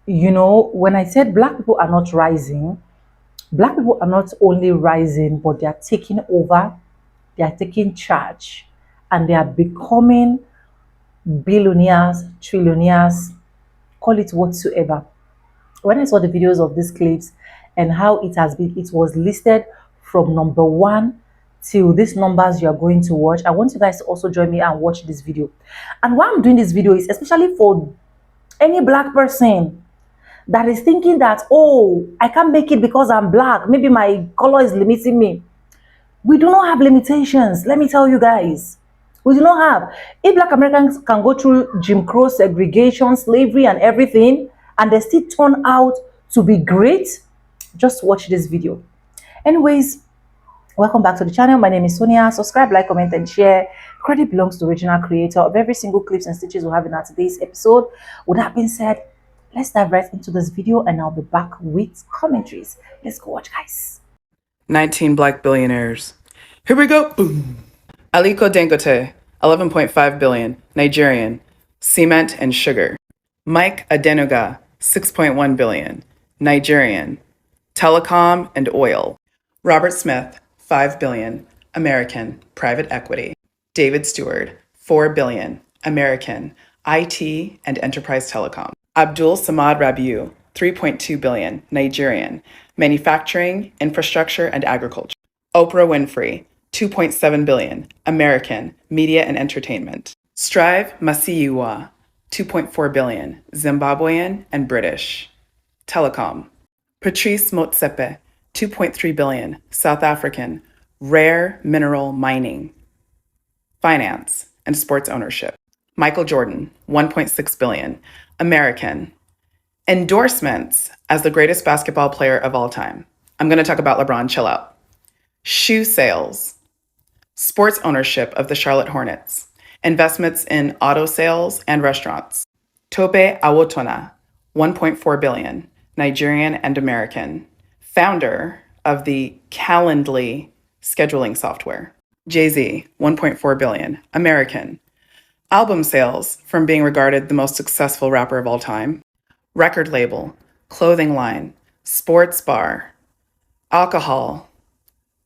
When I said black people are not rising, black people are not only rising, but they are taking over, they are taking charge, and they are becoming billionaires, trillionaires, call it whatsoever. When I saw the videos of these clips and how it was listed from number one till these numbers you are going to watch. I want you guys to also join me and watch this video. And why I'm doing this video is especially for any black person that is thinking that, oh, I can't make it because I'm black. Maybe my color is limiting me. We do not have limitations. Let me tell you guys. We do not have. If black Americans can go through Jim Crow, segregation, slavery, and everything, and they still turn out to be great, just watch this video. Anyways, welcome back to the channel. My name is Sonia. Subscribe, like, comment, and share. Credit belongs to the original creator of every single clips and stitches we have in our today's episode. With that being said, let's dive right into this video and I'll be back with commentaries. Let's go watch, guys. 19 black billionaires. Here we go. Boom. Aliko Dangote, 11.5 billion, Nigerian, cement and sugar. Mike Adenuga, 6.1 billion, Nigerian, telecom and oil. Robert Smith, 5 billion, American, private equity. David Stewart, 4 billion, American, IT and enterprise telecom. Abdul Samad Rabiu, 3.2 billion, Nigerian, manufacturing, infrastructure, and agriculture. Oprah Winfrey, 2.7 billion, American, media and entertainment. Strive Masiyiwa, 2.4 billion, Zimbabwean and British. Telecom. Patrice Motsepe, 2.3 billion, South African, rare mineral mining. Finance and sports ownership. Michael Jordan, 1.6 billion, American. Endorsements as the greatest basketball player of all time. I'm going to talk about LeBron, chill out. Shoe sales, sports ownership of the Charlotte Hornets, investments in auto sales and restaurants. Tope Awotona, 1.4 billion, Nigerian and American, founder of the Calendly scheduling software. Jay-Z, 1.4 billion, American, album sales from being regarded the most successful rapper of all time. Record label, clothing line, sports bar, alcohol,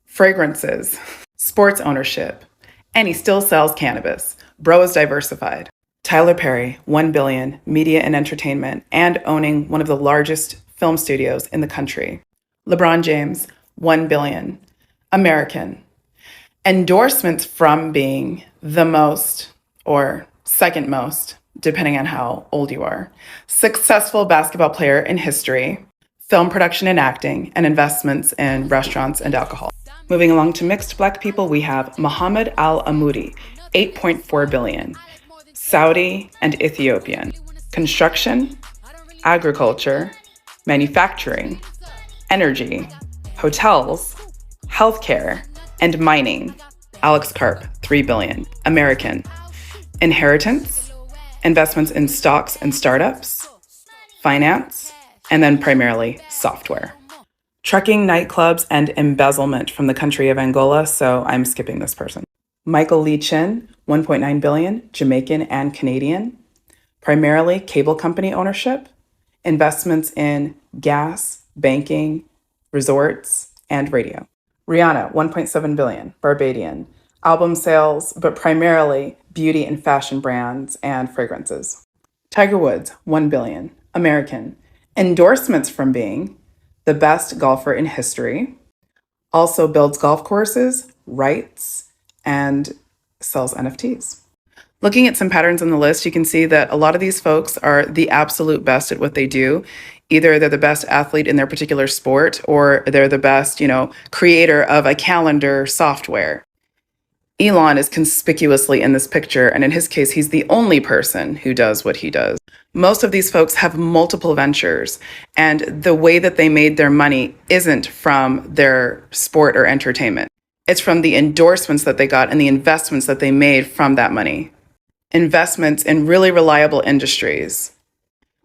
fragrances, sports ownership, and he still sells cannabis. Bro is diversified. Tyler Perry, 1 billion, media and entertainment, and owning one of the largest film studios in the country. LeBron James, 1 billion, American. Endorsements from being the most or second most, depending on how old you are, successful basketball player in history, film production and acting, and investments in restaurants and alcohol. Moving along to mixed black people, we have Mohammed Al Amoudi, 8.4 billion, Saudi and Ethiopian, construction, agriculture, manufacturing, energy, hotels, healthcare, and mining. Alex Karp, 3 billion, American, inheritance, investments in stocks and startups, finance, and then primarily software. Trucking, nightclubs, and embezzlement from the country of Angola, so I'm skipping this person. Michael Lee Chin, 1.9 billion, Jamaican and Canadian, primarily cable company ownership, investments in gas, banking, resorts, and radio. Rihanna, 1.7 billion, Barbadian, album sales, but primarily beauty and fashion brands and fragrances. Tiger Woods, 1 billion, American, endorsements from being the best golfer in history, also builds golf courses, writes, and sells NFTs. Looking at some patterns on the list, you can see that a lot of these folks are the absolute best at what they do. Either they're the best athlete in their particular sport, or they're the best, creator of a calendar software. Elon is conspicuously in this picture, and in his case, he's the only person who does what he does. Most of these folks have multiple ventures, and the way that they made their money isn't from their sport or entertainment. It's from the endorsements that they got and the investments that they made from that money. Investments in really reliable industries.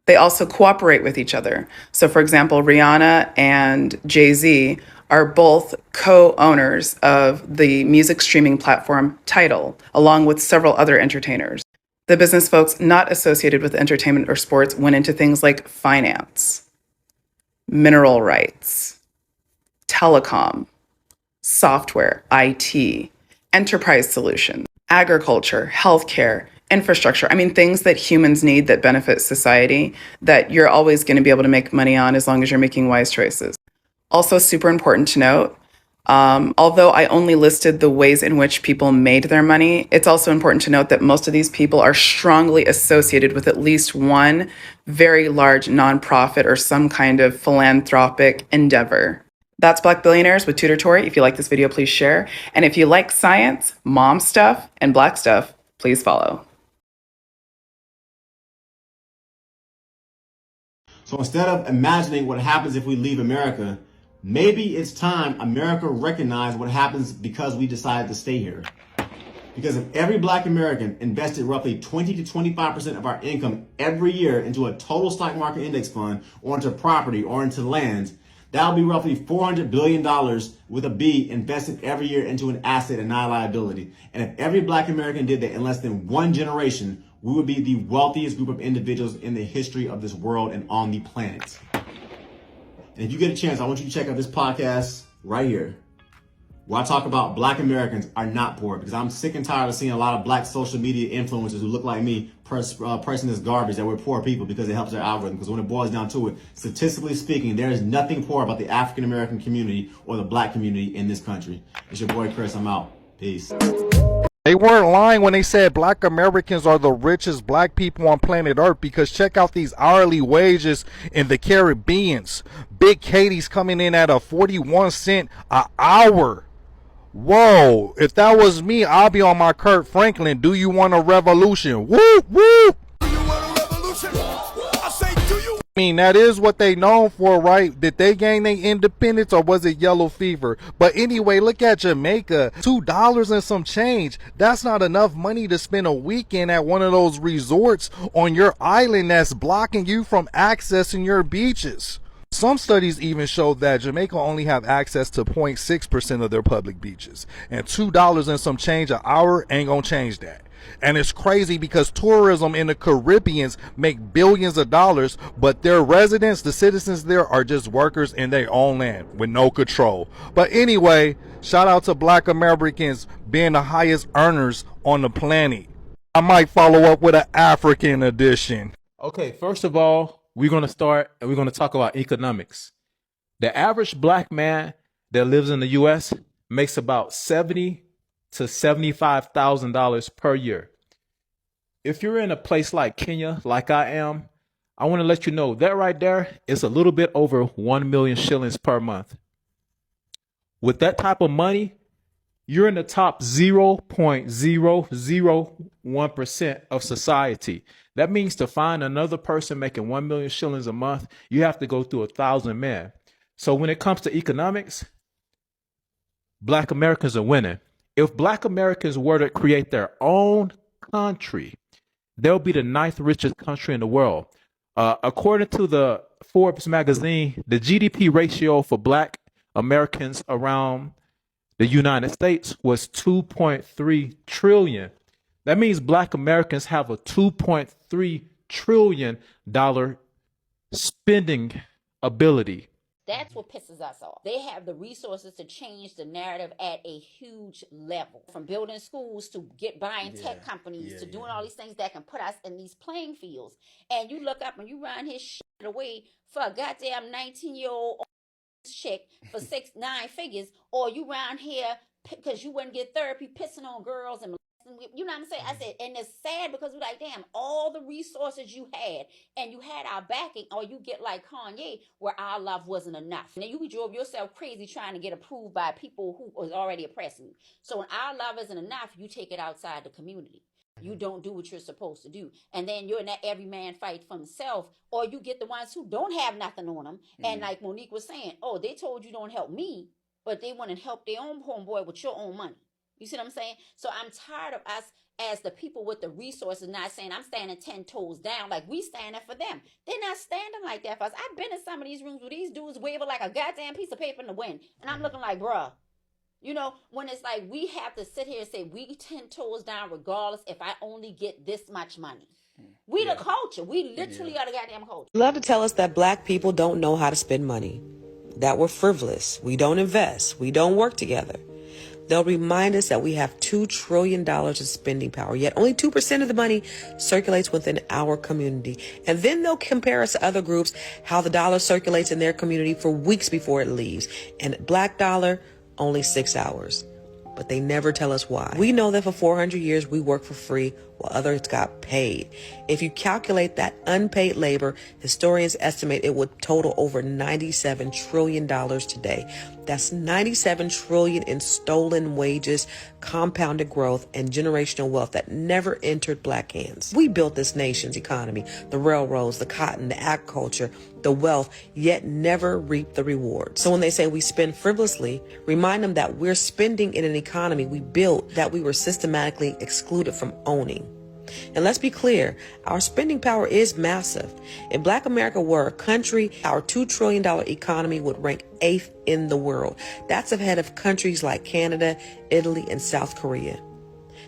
They also cooperate with each other. So for example, Rihanna and Jay-Z are both co-owners of the music streaming platform Tidal, along with several other entertainers. The business folks not associated with entertainment or sports went into things like finance, mineral rights, telecom, software, IT, enterprise solutions, agriculture, healthcare, infrastructure. I mean, things that humans need that benefit society that you're always going to be able to make money on as long as you're making wise choices. Also, super important to note, although I only listed the ways in which people made their money, it's also important to note that most of these people are strongly associated with at least one very large nonprofit or some kind of philanthropic endeavor. That's Black Billionaires with Tutor Tori. If you like this video, please share. And if you like science, mom stuff, and Black stuff, please follow. So instead of imagining what happens if we leave America, maybe it's time America recognize what happens because we decided to stay here. Because if every Black American invested roughly 20 to 25% of our income every year into a total stock market index fund or into property or into land, that would be roughly $400 billion with a B invested every year into an asset and not a liability. And if every Black American did that in less than one generation, we would be the wealthiest group of individuals in the history of this world and on the planet. And if you get a chance, I want you to check out this podcast right here, where I talk about Black Americans are not poor, because I'm sick and tired of seeing a lot of Black social media influencers who look like me pressing this garbage that we're poor people because it helps their algorithm. Because when it boils down to it, statistically speaking, there is nothing poor about the African American community or the Black community in this country. It's your boy Chris. I'm out. Peace. They weren't lying when they said Black Americans are the richest Black people on planet Earth, because check out these hourly wages in the Caribbeans. Big Katie's coming in at a 41 cent an hour. Whoa, if that was me, I'll be on my Kurt Franklin. Do you want a revolution? Whoop, whoop. Do you want a revolution? I say, do you? I mean, that is what they known for, right? Did they gain their independence, or was it yellow fever? But anyway, look at Jamaica. $2 and some change. That's not enough money to spend a weekend at one of those resorts on your island that's blocking you from accessing your beaches. Some studies even show that Jamaica only have access to 0.6% of their public beaches. And $2 and some change an hour ain't gonna change that. And it's crazy because tourism in the Caribbeans make billions of dollars, but their residents, the citizens there, are just workers in their own land with no control. But anyway, shout out to Black Americans being the highest earners on the planet. I might follow up with an African edition. Okay, first of all, we're going to start and we're going to talk about economics. The average Black man that lives in the U.S. makes about $70,000 to $75,000 per year. If you're in a place like Kenya, like I am, I want to let you know that right there is a little bit over 1 million shillings per month. With that type of money, you're in the top 0.001% of society. That means to find another person making 1 million shillings a month, you have to go through 1,000 men. So when it comes to economics, Black Americans are winning. If Black Americans were to create their own country, they'll be the 9th richest country in the world. According to the Forbes magazine, the GDP ratio for Black Americans around the United States was 2.3 trillion. That means Black Americans have a $2.3 trillion spending ability. That's what pisses us off. They have the resources to change the narrative at a huge level. From building schools to buying tech companies to doing all these things that can put us in these playing fields. And you look up and you run his shit away for a goddamn 19-year-old chick for 9 figures, or you round here because you wouldn't get therapy pissing on girls and you know what I'm saying? I said, and it's sad because we're like, damn, all the resources you had and you had our backing, or you get like Kanye, where our love wasn't enough. And then you drove yourself crazy trying to get approved by people who was already oppressing you. So when our love isn't enough, you take it outside the community. You don't do what you're supposed to do. And then you're in that every man fight for himself, or you get the ones who don't have nothing on them. And like Monique was saying, oh, they told you don't help me, but they want to help their own homeboy with your own money. You see what I'm saying? So I'm tired of us as the people with the resources not saying I'm standing 10 toes down like we standing for them. They're not standing like that for us. I've been in some of these rooms where these dudes waving like a goddamn piece of paper in the wind. And I'm looking like, bruh, You know, when it's like we have to sit here and say we 10 toes down regardless if I only get this much money. We the culture. We literally are the goddamn culture. Love to tell us that black people don't know how to spend money, that we're frivolous, we don't invest, we don't work together. They'll remind us that we have $2 trillion in spending power, yet only 2% of the money circulates within our community. And then they'll compare us to other groups, how the dollar circulates in their community for weeks before it leaves. And black dollar, only 6 hours. But they never tell us why. We know that for 400 years we worked for free while others got paid. If you calculate that unpaid labor, historians estimate it would total over $97 trillion today. That's $97 trillion in stolen wages, compounded growth, and generational wealth that never entered black hands. We built this nation's economy, the railroads, the cotton, the agriculture, the wealth, yet never reap the rewards. So when they say we spend frivolously, remind them that we're spending in an economy we built that we were systematically excluded from owning. And let's be clear, our spending power is massive. If Black America were a country, our $2 trillion economy would rank 8th in the world. That's ahead of countries like Canada, Italy, and South Korea.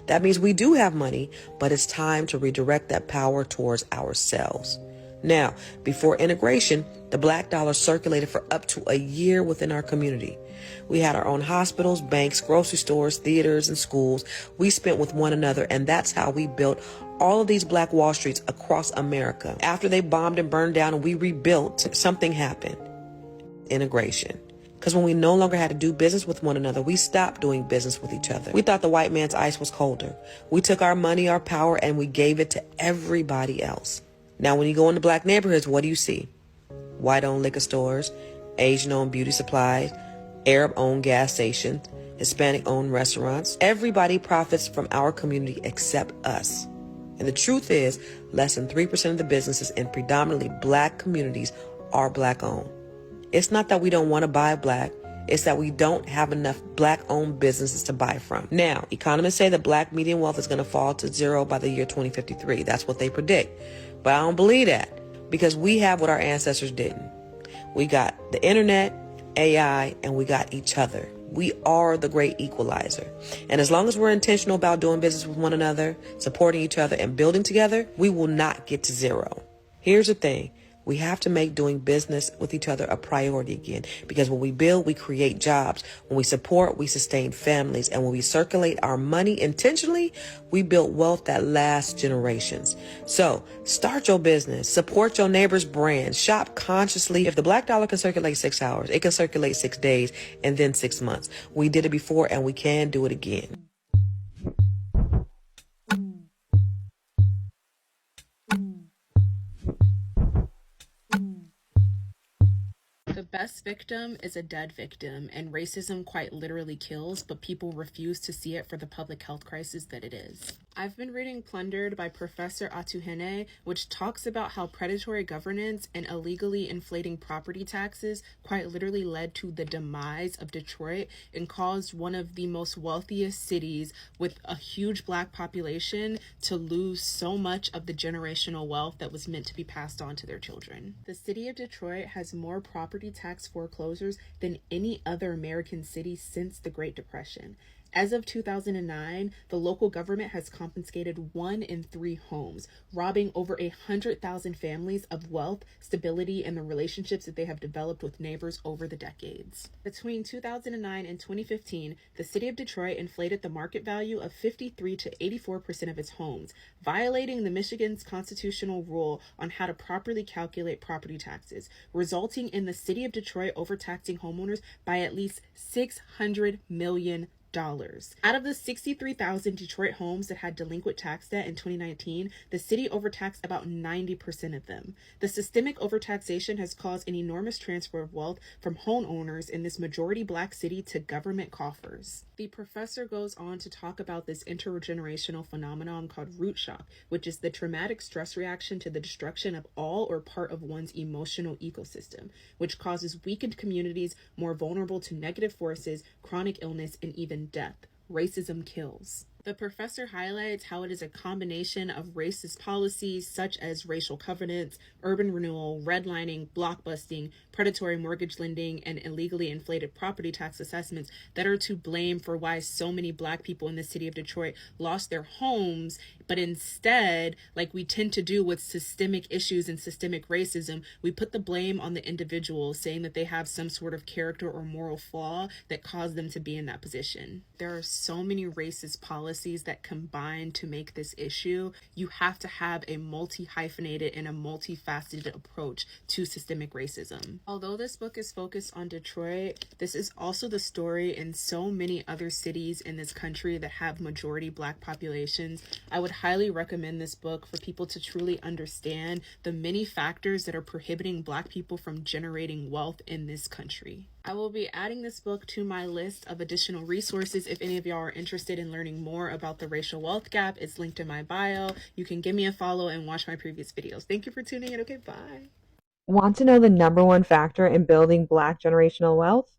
That means we do have money, but it's time to redirect that power towards ourselves. Now, before integration, the black dollar circulated for up to a year within our community. We had our own hospitals, banks, grocery stores, theaters, and schools. We spent with one another, and that's how we built all of these black Wall Streets across America. After they bombed and burned down and we rebuilt, something happened. Integration. Because when we no longer had to do business with one another, we stopped doing business with each other. We thought the white man's ice was colder. We took our money, our power, and we gave it to everybody else. Now, when you go into black neighborhoods, what do you see? White-owned liquor stores, Asian-owned beauty supplies, Arab-owned gas stations, Hispanic-owned restaurants. Everybody profits from our community except us. And the truth is, less than 3% of the businesses in predominantly black communities are black-owned. It's not that we don't want to buy black. It's that we don't have enough black-owned businesses to buy from. Now, economists say that black median wealth is going to fall to 0 by the year 2053. That's what they predict. But I don't believe that, because we have what our ancestors didn't. We got the internet, AI, and we got each other. We are the great equalizer. And as long as we're intentional about doing business with one another, supporting each other, and building together, we will not get to 0. Here's the thing. We have to make doing business with each other a priority again, because when we build, we create jobs. When we support, we sustain families. And when we circulate our money intentionally, we build wealth that lasts generations. So start your business, support your neighbor's brand, shop consciously. If the black dollar can circulate 6 hours, it can circulate 6 days and then 6 months. We did it before and we can do it again. The best victim is a dead victim, and racism quite literally kills, but people refuse to see it for the public health crisis that it is. I've been reading Plundered by Professor Atuhene, which talks about how predatory governance and illegally inflating property taxes quite literally led to the demise of Detroit and caused one of the most wealthiest cities with a huge black population to lose so much of the generational wealth that was meant to be passed on to their children. The city of Detroit has more property tax foreclosures than any other American city since the Great Depression. As of 2009, the local government has confiscated 1 in 3 homes, robbing over 100,000 families of wealth, stability, and the relationships that they have developed with neighbors over the decades. Between 2009 and 2015, the city of Detroit inflated the market value of 53 to 84% of its homes, violating the Michigan's constitutional rule on how to properly calculate property taxes, resulting in the city of Detroit overtaxing homeowners by at least $600 million. Out of the 63,000 Detroit homes that had delinquent tax debt in 2019, the city overtaxed about 90% of them. The systemic overtaxation has caused an enormous transfer of wealth from homeowners in this majority black city to government coffers. The professor goes on to talk about this intergenerational phenomenon called root shock, which is the traumatic stress reaction to the destruction of all or part of one's emotional ecosystem, which causes weakened communities more vulnerable to negative forces, chronic illness, and even death. Racism kills. The professor highlights how it is a combination of racist policies such as racial covenants, urban renewal, redlining, blockbusting, predatory mortgage lending, and illegally inflated property tax assessments that are to blame for why so many Black people in the city of Detroit lost their homes. But instead, like we tend to do with systemic issues and systemic racism, we put the blame on the individual, saying that they have some sort of character or moral flaw that caused them to be in that position. There are so many racist policies that combine to make this issue. You have to have a multi-hyphenated and a multifaceted approach to systemic racism. Although this book is focused on Detroit, this is also the story in so many other cities in this country that have majority Black populations. I would highly recommend this book for people to truly understand the many factors that are prohibiting Black people from generating wealth in this country. I will be adding this book to my list of additional resources if any of y'all are interested in learning more about the racial wealth gap. It's linked in my bio. You can give me a follow and watch my previous videos. Thank you for tuning in. Okay, bye. Want to know the number one factor in building Black generational wealth?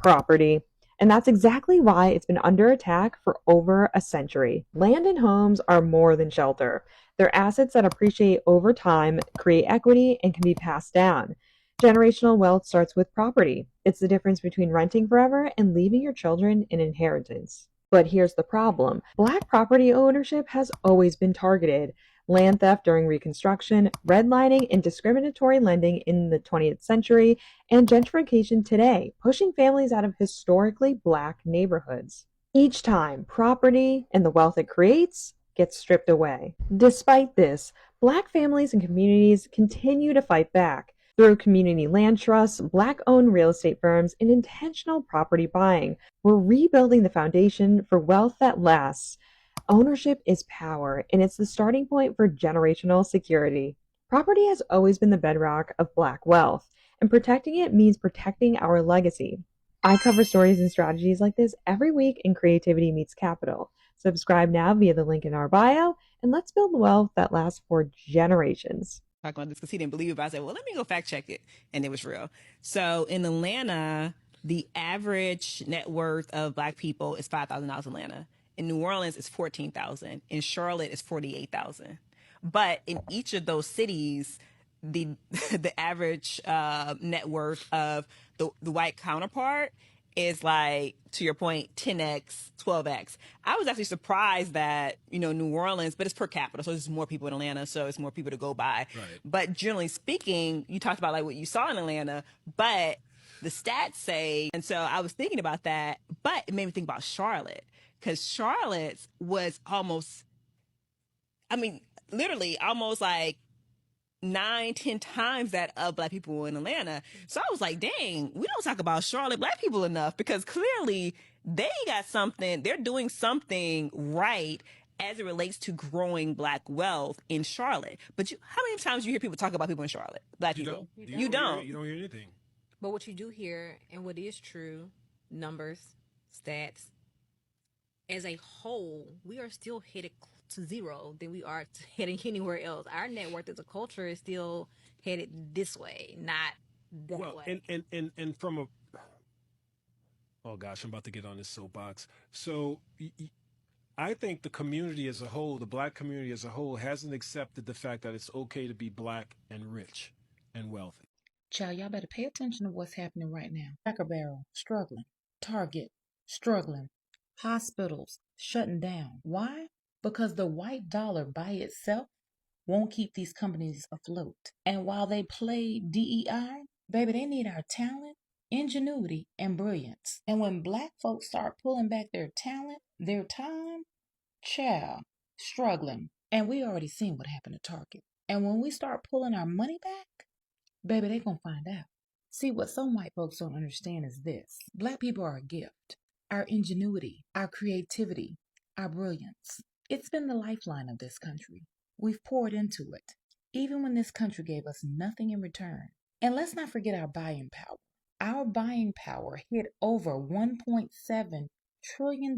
Property. And that's exactly why it's been under attack for over a century. Land and homes are more than shelter. They're assets that appreciate over time, create equity, and can be passed down. Generational wealth starts with property. It's the difference between renting forever and leaving your children an inheritance. But here's the problem. Black property ownership has always been targeted. Land theft during Reconstruction, redlining, and discriminatory lending in the 20th century, and gentrification today, pushing families out of historically Black neighborhoods. Each time, property and the wealth it creates gets stripped away. Despite this, Black families and communities continue to fight back. Through community land trusts, Black-owned real estate firms, and intentional property buying, we're rebuilding the foundation for wealth that lasts. Ownership is power, and it's the starting point for generational security. Property has always been the bedrock of Black wealth, and protecting it means protecting our legacy. I cover stories and strategies like this every week in Creativity Meets Capital. Subscribe now via the link in our bio, and let's build wealth that lasts for generations. Talking about this because he didn't believe it, but I said, well, let me go fact check it. And it was real. So in Atlanta, the average net worth of Black people is $5,000 in Atlanta. In New Orleans, it's $14,000. In Charlotte, it's $48,000. But in each of those cities, the average net worth of the white counterpart is like, to your point, 10x, 12x. I was actually surprised that, New Orleans, but it's per capita, so there's more people in Atlanta, so it's more people to go by. Right. But generally speaking, you talked about like what you saw in Atlanta, but the stats say, and so I was thinking about that, but it made me think about Charlotte, because Charlotte's was literally almost like 9-10 times that of Black people in Atlanta. So I was like, dang, we don't talk about Charlotte Black people enough, because clearly they got something, they're doing something right as it relates to growing Black wealth in Charlotte. But how many times do you hear people talk about people in Charlotte, Black people? You don't. You don't hear anything. But what you do hear, and what is true, numbers, stats, as a whole, we are still headed to zero than we are heading anywhere else. Our net worth as a culture is still headed this way, not that way. And from a, oh gosh, I'm about to get on this soapbox. So I think the community as a whole, the Black community as a whole, hasn't accepted the fact that it's okay to be Black and rich and wealthy. Child, y'all better pay attention to what's happening right now. Cracker Barrel, struggling. Target, struggling. Hospitals, shutting down. Why? Because the white dollar by itself won't keep these companies afloat. And while they play DEI, baby, they need our talent, ingenuity, and brilliance. And when Black folks start pulling back their talent, their time, child, struggling. And we already seen what happened to Target. And when we start pulling our money back, baby, they gonna find out. See, what some white folks don't understand is this. Black people are a gift. Our ingenuity, our creativity, our brilliance. It's been the lifeline of this country. We've poured into it, even when this country gave us nothing in return. And let's not forget our buying power. Our buying power hit over $1.7 trillion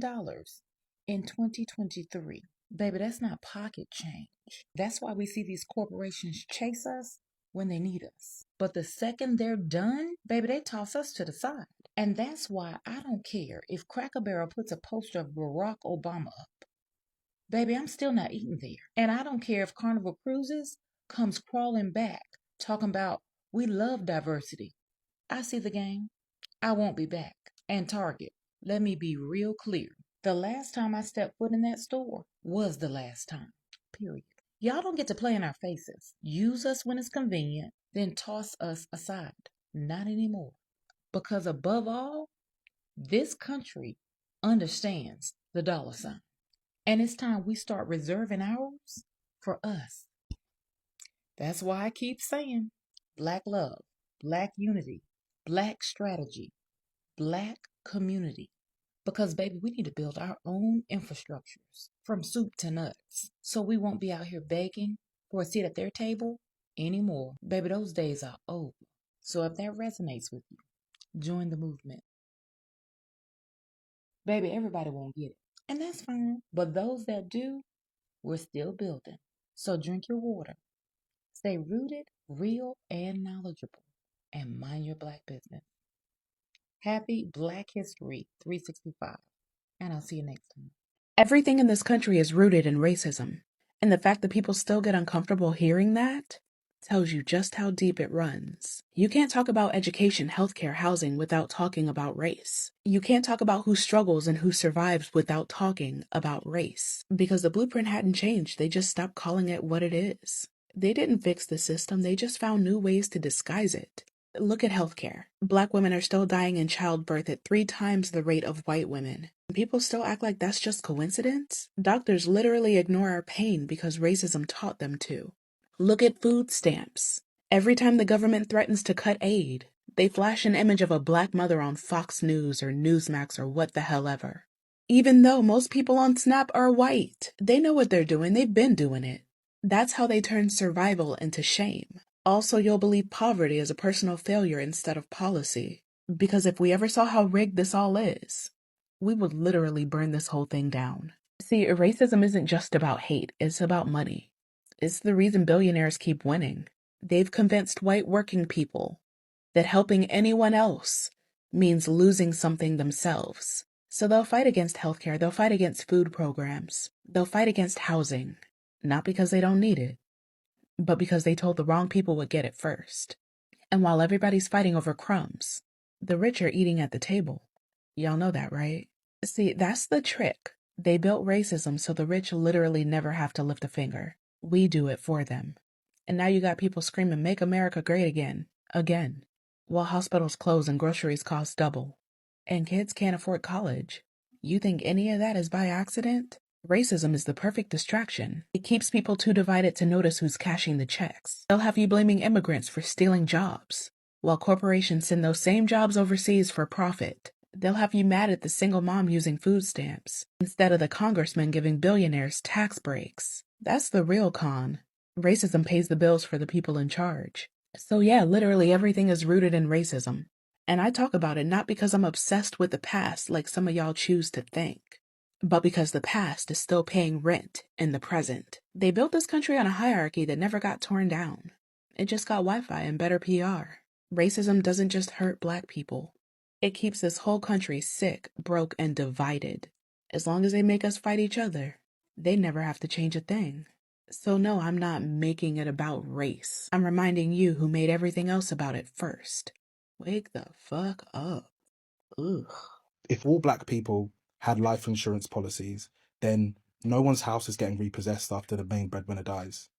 in 2023. Baby, that's not pocket change. That's why we see these corporations chase us when they need us. But the second they're done, baby, they toss us to the side. And that's why I don't care if Cracker Barrel puts a poster of Barack Obama up. Baby, I'm still not eating there. And I don't care if Carnival Cruises comes crawling back talking about we love diversity. I see the game. I won't be back. And Target, let me be real clear. The last time I stepped foot in that store was the last time. Period. Y'all don't get to play in our faces. Use us when it's convenient, then toss us aside. Not anymore. Because above all, this country understands the dollar sign. And it's time we start reserving ours for us. That's why I keep saying Black love, Black unity, Black strategy, Black community. Because, baby, we need to build our own infrastructures from soup to nuts so we won't be out here begging for a seat at their table anymore. Baby, those days are over. So if that resonates with you, join the movement. Baby, everybody won't get it. And that's fine. But those that do, we're still building. So drink your water. Stay rooted, real, and knowledgeable. And mind your Black business. Happy Black History 365. And I'll see you next time. Everything in this country is rooted in racism. And the fact that people still get uncomfortable hearing that tells you just how deep it runs. You can't talk about education, healthcare, housing without talking about race. You can't talk about who struggles and who survives without talking about race. Because the blueprint hadn't changed, they just stopped calling it what it is. They didn't fix the system, they just found new ways to disguise it. Look at healthcare. Black women are still dying in childbirth at 3 times the rate of white women. People still act like that's just coincidence? Doctors literally ignore our pain because racism taught them to. Look at food stamps. Every time the government threatens to cut aid, they flash an image of a Black mother on Fox News or Newsmax or what the hell ever. Even though most people on SNAP are white, they know what they're doing, they've been doing it. That's how they turn survival into shame. Also, you'll believe poverty is a personal failure instead of policy. Because if we ever saw how rigged this all is, we would literally burn this whole thing down. See, racism isn't just about hate, it's about money. It's the reason billionaires keep winning. They've convinced white working people that helping anyone else means losing something themselves. So they'll fight against healthcare, they'll fight against food programs, they'll fight against housing, not because they don't need it, but because they told the wrong people would get it first. And while everybody's fighting over crumbs, the rich are eating at the table. Y'all know that, right? See, that's the trick. They built racism so the rich literally never have to lift a finger. We do it for them. And now you got people screaming, "Make America great again," while hospitals close and groceries cost double. And kids can't afford college. You think any of that is by accident? Racism is the perfect distraction. It keeps people too divided to notice who's cashing the checks. They'll have you blaming immigrants for stealing jobs, while corporations send those same jobs overseas for profit. They'll have you mad at the single mom using food stamps, instead of the congressman giving billionaires tax breaks. That's the real con. Racism pays the bills for the people in charge. So yeah, literally everything is rooted in racism. And I talk about it not because I'm obsessed with the past like some of y'all choose to think, but because the past is still paying rent in the present. They built this country on a hierarchy that never got torn down. It just got Wi-Fi and better PR. Racism doesn't just hurt Black people. It keeps this whole country sick, broke, and divided. As long as they make us fight each other, they never have to change a thing. So no, I'm not making it about race. I'm reminding you who made everything else about it first. Wake the fuck up. Ugh. If all Black people had life insurance policies, then no one's house is getting repossessed after the main breadwinner dies.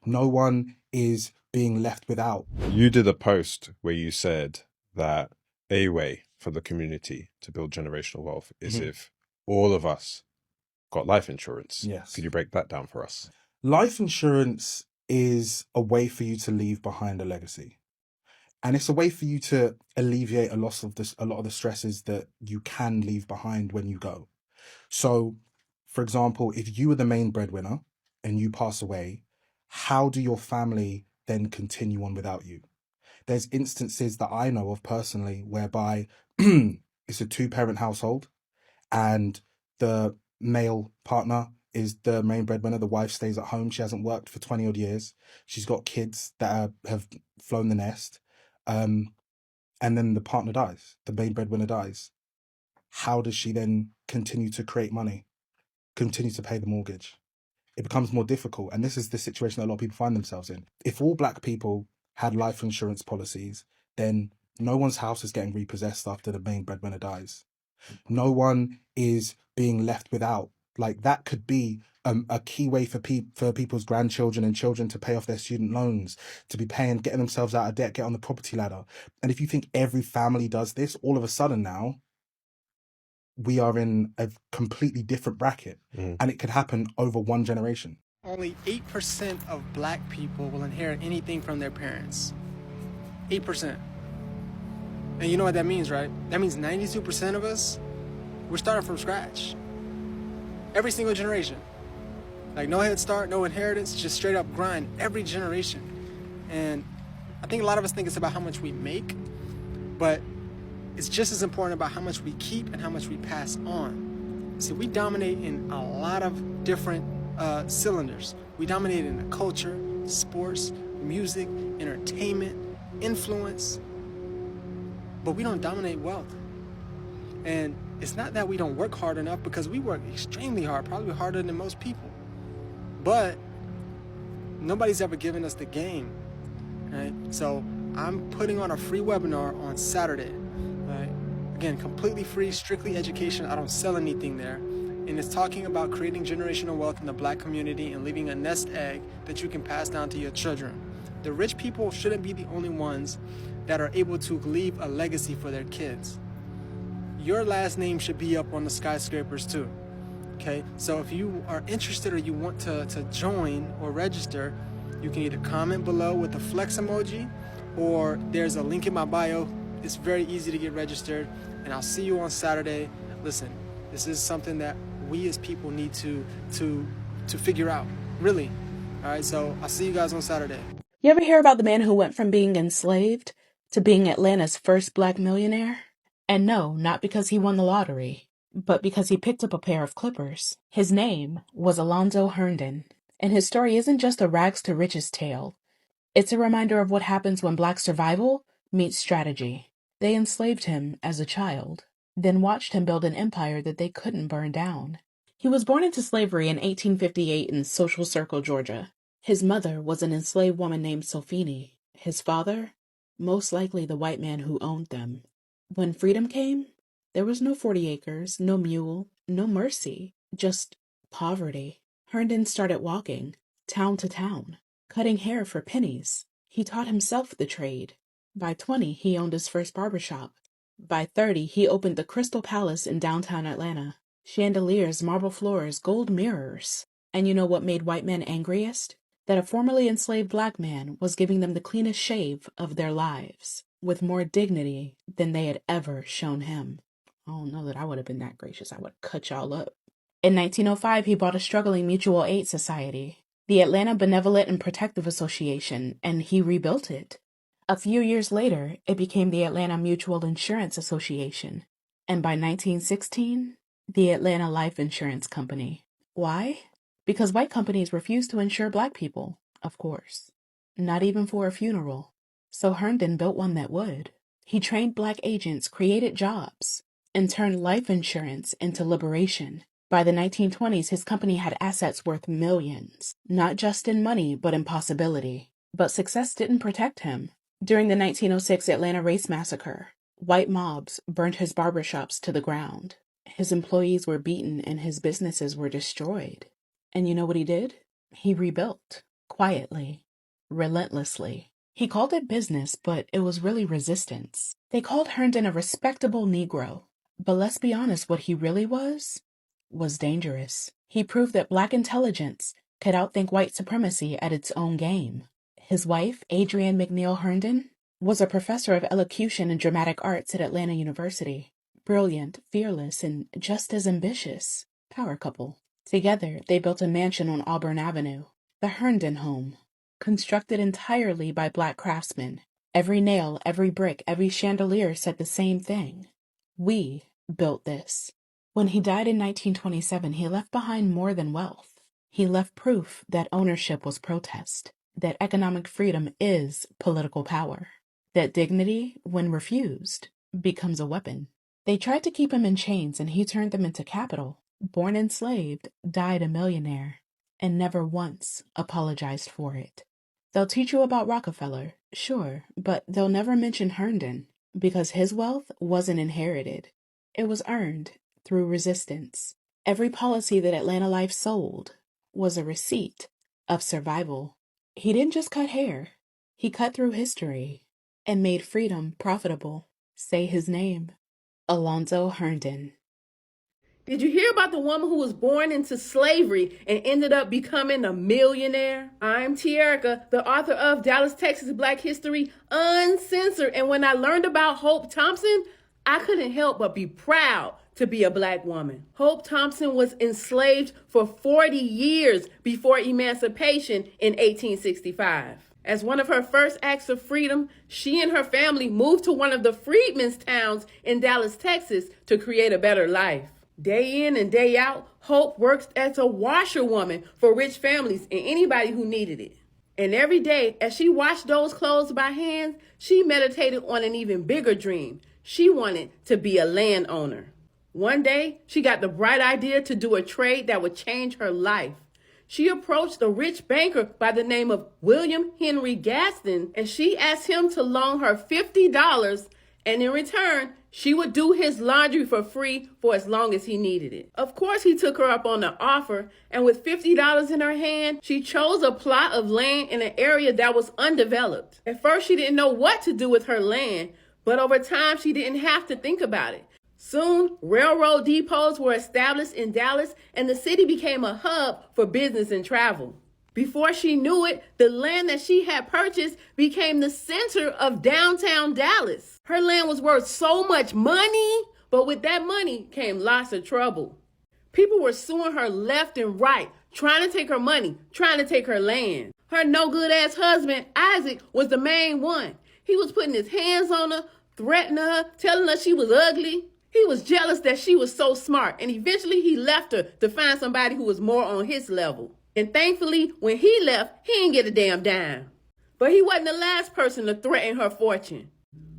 No one is being left without. You did a post where you said that a way for the community to build generational wealth is if all of us got life insurance. Yes. Could you break that down for us? Life insurance is a way for you to leave behind a legacy. And it's a way for you to alleviate a lot of the stresses that you can leave behind when you go. So, for example, if you were the main breadwinner and you pass away, how do your family then continue on without you? There's instances that I know of personally whereby it's a 2-parent household and the male partner is the main breadwinner. The wife stays at home. She hasn't worked for 20 odd years. She's got kids that have flown the nest. And then the partner dies. The main breadwinner dies. How does she then continue to create money? continue to pay the mortgage. It becomes more difficult. And this is the situation that a lot of people find themselves in. If all black people had life insurance policies, then no one's house is getting repossessed after the main breadwinner dies. No one is being left without. Like, that could be a key way for people's grandchildren and children to pay off their student loans, to be getting themselves out of debt, get on the property ladder. And if you think every family does this, all of a sudden now, we are in a completely different bracket, and it could happen over one generation. Only 8% of black people will inherit anything from their parents. 8%. And you know what that means, right? That means 92% of us, we're starting from scratch. Every single generation. Like, no head start, no inheritance, just straight up grind every generation. And I think a lot of us think it's about how much we make, but it's just as important about how much we keep and how much we pass on. See, we dominate in a lot of different cylinders. We dominate in the culture, sports, music, entertainment, influence, but we don't dominate wealth. And it's not that we don't work hard enough, because we work extremely hard, probably harder than most people. But nobody's ever given us the game, right? So I'm putting on a free webinar on Saturday, right? Again, completely free, strictly education. I don't sell anything there. And it's talking about creating generational wealth in the black community and leaving a nest egg that you can pass down to your children. The rich people shouldn't be the only ones that are able to leave a legacy for their kids. Your last name should be up on the skyscrapers too. Okay, so if you are interested or you want to join or register, you can either comment below with the flex emoji, or there's a link in my bio. It's very easy to get registered, and I'll see you on Saturday. Listen, this is something that we as people need to figure out, really. All right, so I'll see you guys on Saturday. You ever hear about the man who went from being enslaved to being Atlanta's first black millionaire? And no, not because he won the lottery, but because he picked up a pair of clippers. His name was Alonzo Herndon, and his story isn't just a rags to riches tale. It's a reminder of what happens when black survival meets strategy. They enslaved him as a child, then watched him build an empire that they couldn't burn down. He was born into slavery in 1858 in Social Circle, Georgia. His mother was an enslaved woman named Sophini. His father, most likely the white man who owned them. When freedom came, there was no 40 acres, no mule, no mercy, just poverty. Herndon started walking, town to town, cutting hair for pennies. He taught himself the trade. By 20, he owned his first barbershop. By 30, he opened the Crystal Palace in downtown Atlanta. Chandeliers, marble floors, gold mirrors. And you know what made white men angriest? That a formerly enslaved black man was giving them the cleanest shave of their lives, with more dignity than they had ever shown him. I don't know that I would have been that gracious. I would have cut y'all up. In 1905, he bought a struggling mutual aid society, the Atlanta Benevolent and Protective Association, and he rebuilt it. A few years later, it became the Atlanta Mutual Insurance Association, and by 1916, the Atlanta Life Insurance Company. Why? Because white companies refused to insure black people, of course. Not even for a funeral. So Herndon built one that would. He trained black agents, created jobs, and turned life insurance into liberation. By the 1920s, his company had assets worth millions, not just in money, but in possibility. But success didn't protect him. During the 1906 Atlanta Race Massacre, white mobs burned his barbershops to the ground. His employees were beaten and his businesses were destroyed. And you know what he did? He rebuilt, quietly, relentlessly. He called it business, but it was really resistance. They called Herndon a respectable Negro. But let's be honest, what he really was dangerous. He proved that black intelligence could outthink white supremacy at its own game. His wife, Adrienne McNeil Herndon, was a professor of elocution and dramatic arts at Atlanta University. Brilliant, fearless, and just as ambitious. Power couple. Together, they built a mansion on Auburn Avenue, the Herndon home, constructed entirely by black craftsmen. Every nail, every brick, every chandelier said the same thing. We built this. When he died in 1927, he left behind more than wealth. He left proof that ownership was protest, that economic freedom is political power, that dignity, when refused, becomes a weapon. They tried to keep him in chains, and he turned them into capital. Born enslaved, died a millionaire, and never once apologized for it. They'll teach you about Rockefeller, sure, but they'll never mention Herndon, because his wealth wasn't inherited. It was earned through resistance. Every policy that Atlanta Life sold was a receipt of survival. He didn't just cut hair. He cut through history and made freedom profitable. Say his name, Alonzo Herndon. Did you hear about the woman who was born into slavery and ended up becoming a millionaire? I'm Tierica, the author of Dallas, Texas Black History Uncensored. And when I learned about Hope Thompson, I couldn't help but be proud to be a Black woman. Hope Thompson was enslaved for 40 years before emancipation in 1865. As one of her first acts of freedom, she and her family moved to one of the freedmen's towns in Dallas, Texas to create a better life. Day in and day out, Hope worked as a washerwoman for rich families and anybody who needed it. And every day, as she washed those clothes by hand, she meditated on an even bigger dream. She wanted to be a landowner. One day, she got the bright idea to do a trade that would change her life. She approached a rich banker by the name of William Henry Gaston, and she asked him to loan her $50, and in return, she would do his laundry for free for as long as he needed it. Of course, he took her up on the offer, and with $50 in her hand, she chose a plot of land in an area that was undeveloped. At first, she didn't know what to do with her land, but over time, she didn't have to think about it. Soon, railroad depots were established in Dallas, and the city became a hub for business and travel. Before she knew it, the land that she had purchased became the center of downtown Dallas. Her land was worth so much money, but with that money came lots of trouble. People were suing her left and right, trying to take her money, trying to take her land. Her no-good-ass husband, Isaac, was the main one. He was putting his hands on her, threatening her, telling her she was ugly. He was jealous that she was so smart, and eventually he left her to find somebody who was more on his level. And thankfully, when he left, he didn't get a damn dime. But he wasn't the last person to threaten her fortune.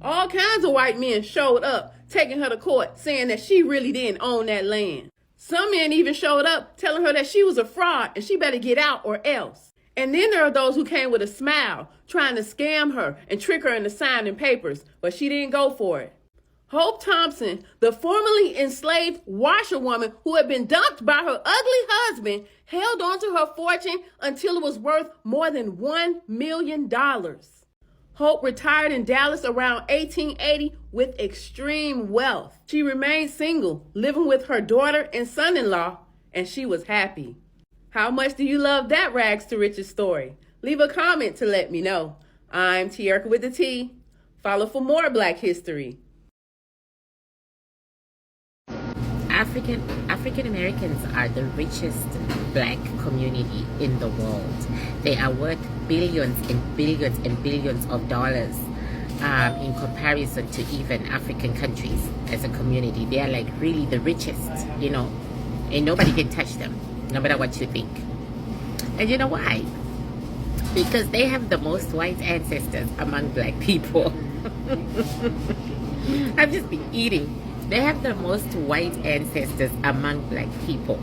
All kinds of white men showed up, taking her to court, saying that she really didn't own that land. Some men even showed up, telling her that she was a fraud and she better get out or else. And then there are those who came with a smile, trying to scam her and trick her into signing papers, but she didn't go for it. Hope Thompson, the formerly enslaved washerwoman who had been dumped by her ugly husband, held on to her fortune until it was worth more than $1 million. Hope retired in Dallas around 1880 with extreme wealth. She remained single, living with her daughter and son-in-law, and she was happy. How much do you love that rags to riches story? Leave a comment to let me know. I'm Tierica with the T. Follow for more Black history. African Americans are the richest Black community in the world. They are worth billions and billions and billions of dollars in comparison to even African countries as a community. They are like really the richest, you know, and nobody can touch them, no matter what you think. And you know why? Because they have the most white ancestors among Black people. I've just been eating. They have the most white ancestors among Black people.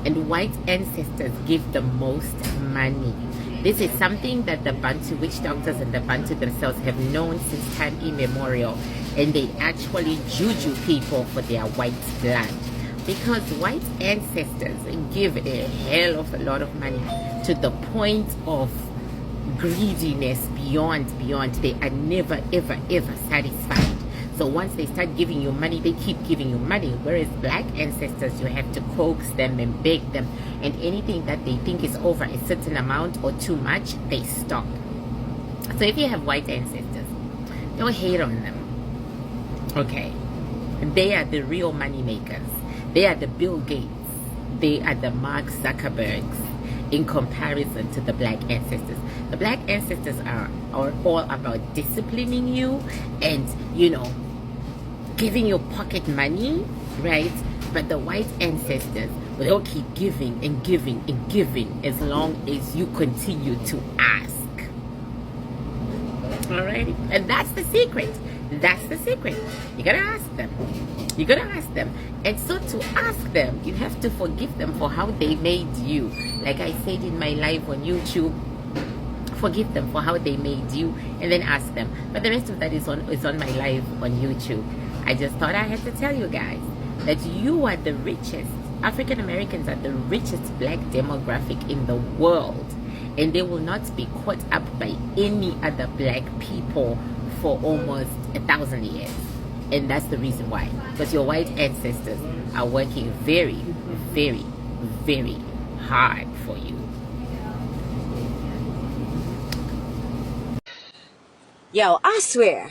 And white ancestors give the most money. This is something that the Bantu witch doctors and the Bantu themselves have known since time immemorial. And they actually juju people for their white blood. Because white ancestors give a hell of a lot of money to the point of greediness beyond. They are never, ever, ever satisfied. So once they start giving you money, they keep giving you money. Whereas Black ancestors, you have to coax them and beg them. And anything that they think is over a certain amount or too much, they stop. So if you have white ancestors, don't hate on them. Okay. They are the real money makers. They are the Bill Gates. They are the Mark Zuckerbergs in comparison to the Black ancestors. The Black ancestors are all about disciplining you and, you know, giving you pocket money, right? But the white ancestors, they'll keep giving and giving and giving as long as you continue to ask. All right? And that's the secret. That's the secret. You gotta ask them. You gotta ask them. And so to ask them, you have to forgive them for how they made you. Like I said in my live on YouTube, forgive them for how they made you, and then ask them. But the rest of that is on my live on YouTube. I just thought I had to tell you guys that you are the richest. African Americans are the richest black demographic in the world, and they will not be caught up by any other black people for almost 1,000 years. And that's the reason why, because your white ancestors are working very, very, very hard for you. Yo, I swear,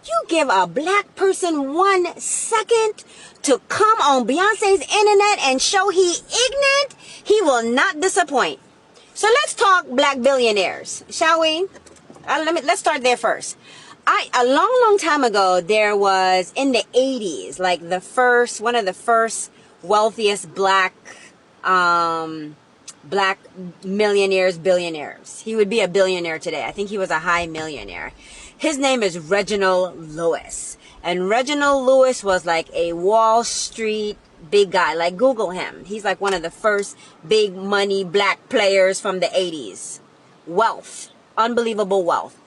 you give a black person 1 second to come on Beyonce's internet and show he ignorant, he will not disappoint. So let's talk black billionaires, shall we? Let's start there first. A long time ago, there was in the 80s, like one of the first wealthiest black millionaires, billionaires. He would be a billionaire today. I think he was a high millionaire. His name is Reginald Lewis. And Reginald Lewis was like a Wall Street big guy. Like, Google him. He's like one of the first big money black players from the 80s. Wealth. Unbelievable wealth.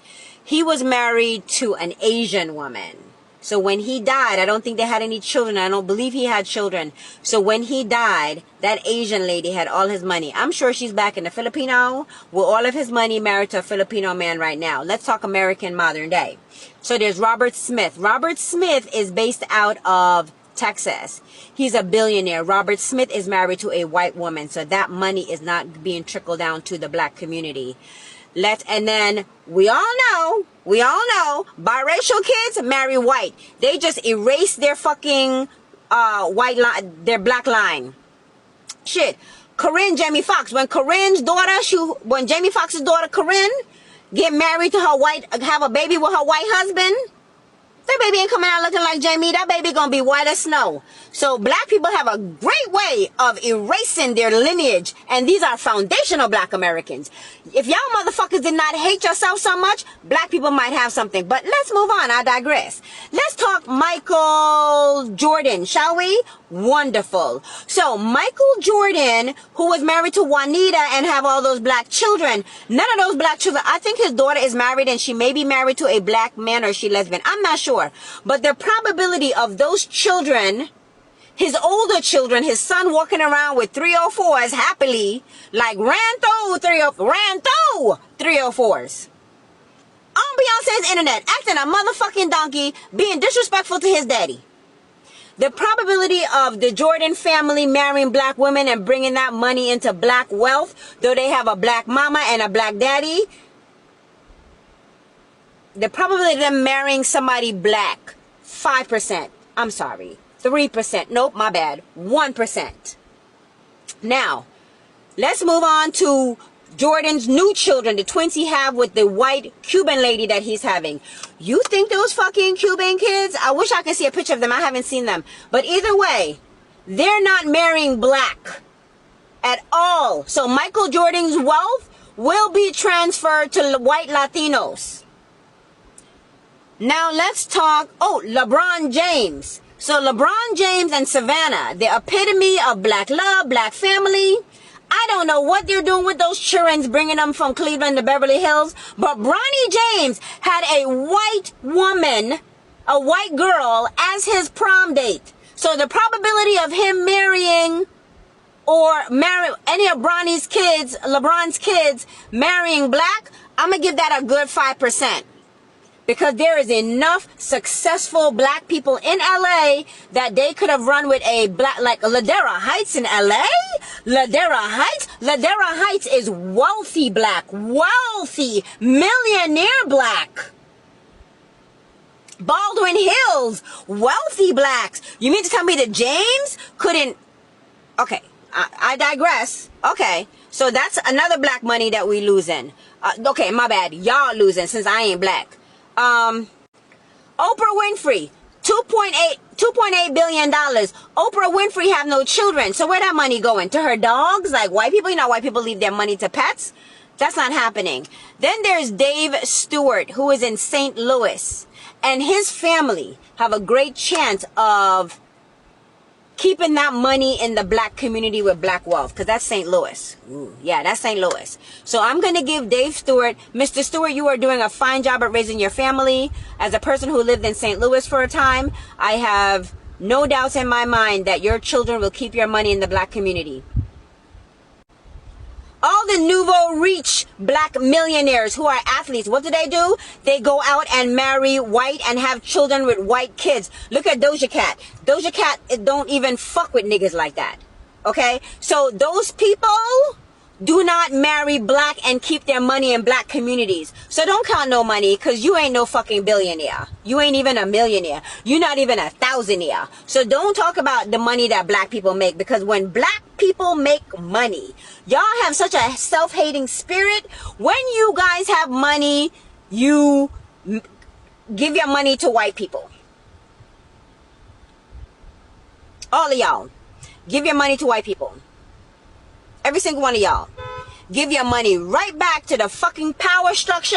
He was married to an Asian woman. So when he died, I don't think they had any children. I don't believe he had children. So when he died, that Asian lady had all his money. I'm sure she's back in the Filipino with all of his money, married to a Filipino man right now. Let's talk American modern day. So there's Robert Smith. Robert Smith is based out of Texas. He's a billionaire. Robert Smith is married to a white woman. So that money is not being trickled down to the black community. And then we all know, biracial kids marry white. They just erase their fucking white line, their black line. Shit. Jamie Foxx. When Jamie Foxx's daughter Corinne get married to have a baby with her white husband, that baby ain't coming out looking like Jamie. That baby gonna be white as snow. So black people have a great way of erasing their lineage. And these are foundational black Americans. If y'all motherfuckers did not hate yourself so much, black people might have something. But let's move on. I digress. Let's talk Michael Jordan, shall we? Wonderful. So Michael Jordan, who was married to Juanita and have all those black children, none of those black children, I think his daughter is married and she may be married to a black man, or is she lesbian? I'm not sure. But the probability of those children, his older children, his son walking around with 304s happily, like ran through 304s. On Beyonce's internet, acting a motherfucking donkey, being disrespectful to his daddy. The probability of the Jordan family marrying black women and bringing that money into black wealth, though they have a black mama and a black daddy, the probability of them marrying somebody black, 5%. I'm sorry. 3%. Nope, my bad. 1%. Now, let's move on to Jordan's new children, the twins he have with the white Cuban lady that he's having. You think those fucking Cuban kids, I wish I could see a picture of them. I haven't seen them. But either way, they're not marrying black at all. So Michael Jordan's wealth will be transferred to white Latinos. Now let's talk, LeBron James. So LeBron James and Savannah, the epitome of black love, black family. I don't know what they're doing with those children, bringing them from Cleveland to Beverly Hills. But Bronny James had a white woman, a white girl, as his prom date. So the probability of him marrying or marry any of Bronny's kids, LeBron's kids, marrying black, I'm going to give that a good 5%. Because there is enough successful black people in LA that they could have run with a black, like Ladera Heights in LA. Ladera Heights is wealthy black, wealthy, millionaire black. Baldwin Hills, wealthy blacks. You mean to tell me that James couldn't? Okay, I digress. Okay, so that's another black money that we losing. Okay, my bad. Y'all losing since I ain't black. Oprah Winfrey, $2.8 billion. Oprah Winfrey have no children. So where that money going? To her dogs? Like white people? You know, white people leave their money to pets. That's not happening. Then there's Dave Stewart, who is in St. Louis. And his family have a great chance of keeping that money in the black community with Black Wealth, because that's St. Louis. Ooh, yeah, that's St. Louis. So I'm going to give Dave Stewart, Mr. Stewart, you are doing a fine job at raising your family. As a person who lived in St. Louis for a time, I have no doubts in my mind that your children will keep your money in the black community. All the nouveau riche black millionaires who are athletes, what do? They go out and marry white and have children with white kids. Look at Doja Cat. Doja Cat don't even fuck with niggas like that. Okay? So those people do not marry black and keep their money in black communities. So don't count no money, because you ain't no fucking billionaire. You ain't even a millionaire. You're not even a thousandaire. So don't talk about the money that black people make, because when black people make money, y'all have such a self-hating spirit. When you guys have money, you give your money to white people. All of y'all. Give your money to white people. Every single one of y'all. Give your money right back to the fucking power structure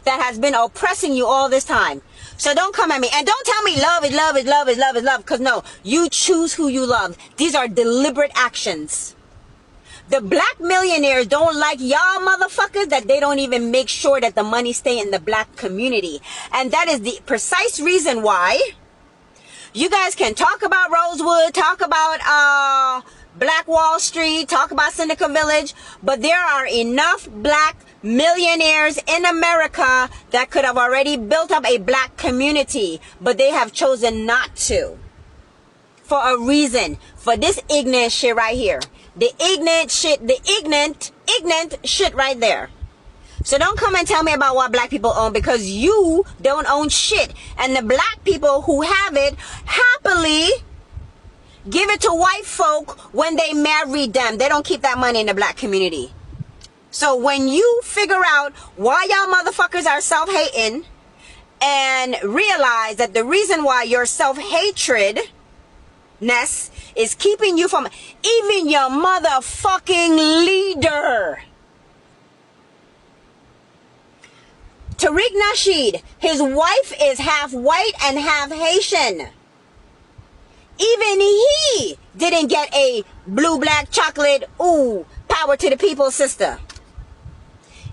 that has been oppressing you all this time. So don't come at me. And don't tell me love is love is love is love is love. Because no, you choose who you love. These are deliberate actions. The black millionaires don't like y'all motherfuckers that they don't even make sure that the money stay in the black community. And that is the precise reason why you guys can talk about Rosewood, talk about Black Wall Street, talk about Seneca Village, but there are enough black millionaires in America that could have already built up a black community, but they have chosen not to. For a reason. For this ignorant shit right here. The ignorant shit right there. So don't come and tell me about what black people own, because you don't own shit. And the black people who have it happily give it to white folk when they marry them. They don't keep that money in the black community. So when you figure out why y'all motherfuckers are self-hating and realize that the reason why your self-hatredness is keeping you from even your motherfucking leader. Tariq Nasheed, his wife is half white and half Haitian. Even he didn't get a blue, black, chocolate, ooh, power to the people sister.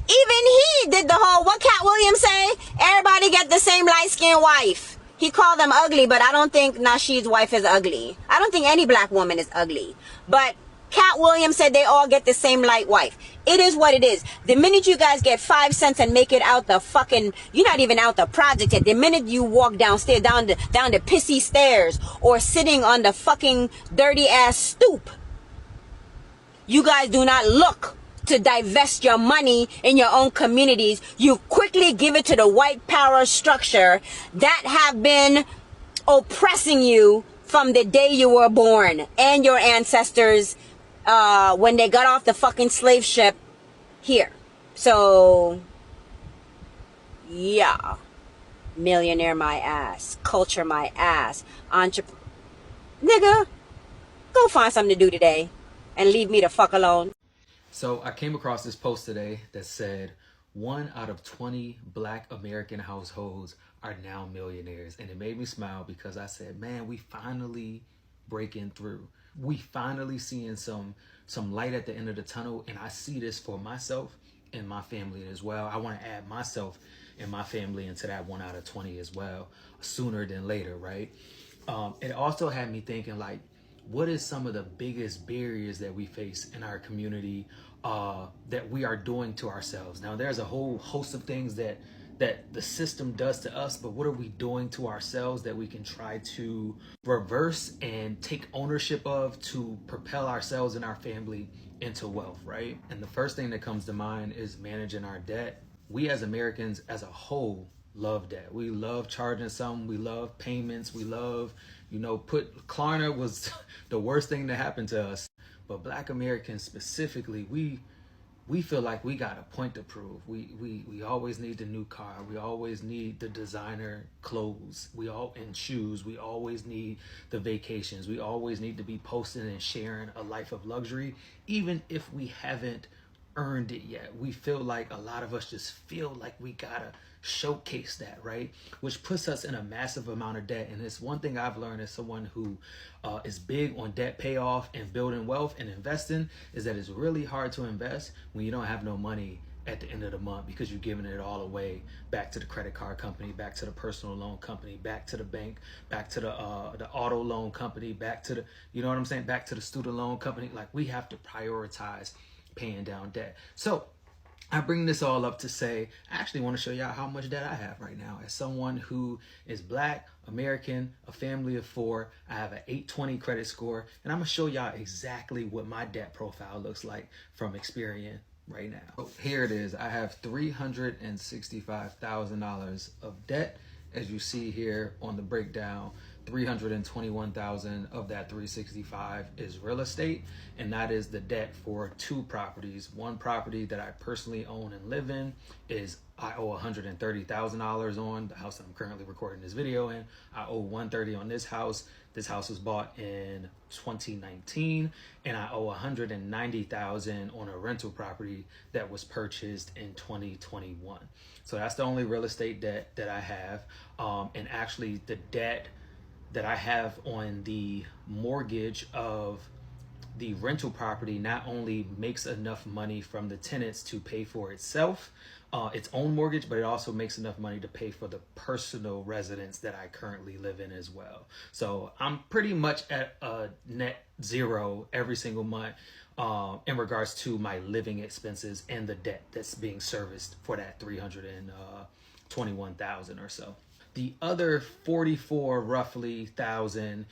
Even he did the whole, what Cat Williams say? Everybody get the same light-skinned wife. He called them ugly, but I don't think Nasheed's wife is ugly. I don't think any black woman is ugly. But Cat Williams said they all get the same light wife. It is what it is. The minute you guys get 5 cents and make it out the fucking, you're not even out the project yet. The minute you walk downstairs, down the pissy stairs, or sitting on the fucking dirty ass stoop, you guys do not look to divest your money in your own communities. You quickly give it to the white power structure that have been oppressing you from the day you were born, and your ancestors when they got off the fucking slave ship here. So, yeah. Millionaire my ass. Culture my ass. Nigga, go find something to do today and leave me the fuck alone. So I came across this post today that said 1 out of 20 black American households are now millionaires. And it made me smile, because I said, man, we finally breaking through. We finally seeing some light at the end of the tunnel. And I see this for myself and my family as well. I want to add myself and my family into that 1 out of 20 as well, sooner than later, right? It also had me thinking, like, what is some of the biggest barriers that we face in our community that we are doing to ourselves? Now, there's a whole host of things that the system does to us, but what are we doing to ourselves that we can try to reverse and take ownership of to propel ourselves and our family into wealth, right? And the first thing that comes to mind is managing our debt. We as Americans as a whole love debt. We love charging something. We love payments. We love, Klarna was the worst thing that happened to us. But black Americans specifically, we feel like we got a point to prove. We always need the new car. We always need the designer clothes. And shoes. We always need the vacations. We always need to be posting and sharing a life of luxury, even if we haven't earned it yet. We feel like a lot of us just feel like we gotta showcase that, right? Which puts us in a massive amount of debt. And it's one thing I've learned as someone who is big on debt payoff and building wealth and investing, is that it's really hard to invest when you don't have no money at the end of the month, because you're giving it all away back to the credit card company, back to the personal loan company, back to the bank, back to the auto loan company, back to the, you know what I'm saying, back to the student loan company. Like, we have to prioritize paying down debt. So I bring this all up to say, I actually want to show y'all how much debt I have right now. As someone who is Black, American, a family of 4, I have an 820 credit score, and I'm gonna show y'all exactly what my debt profile looks like from Experian right now. So here it is. I have $365,000 of debt. As you see here on the breakdown, 321,000 of that 365 is real estate, and that is the debt for 2 properties. One property that I personally own and live in is I owe $130,000 on, the house that I'm currently recording this video in. I owe $130,000 on this house. This house was bought in 2019, and I owe $190,000 on a rental property that was purchased in 2021. So that's the only real estate debt that I have. And actually the debt that I have on the mortgage of the rental property not only makes enough money from the tenants to pay for itself, its own mortgage, but it also makes enough money to pay for the personal residence that I currently live in as well. So I'm pretty much at a net zero every single month in regards to my living expenses and the debt that's being serviced for that 321,000 or so. The other 44 roughly thousand,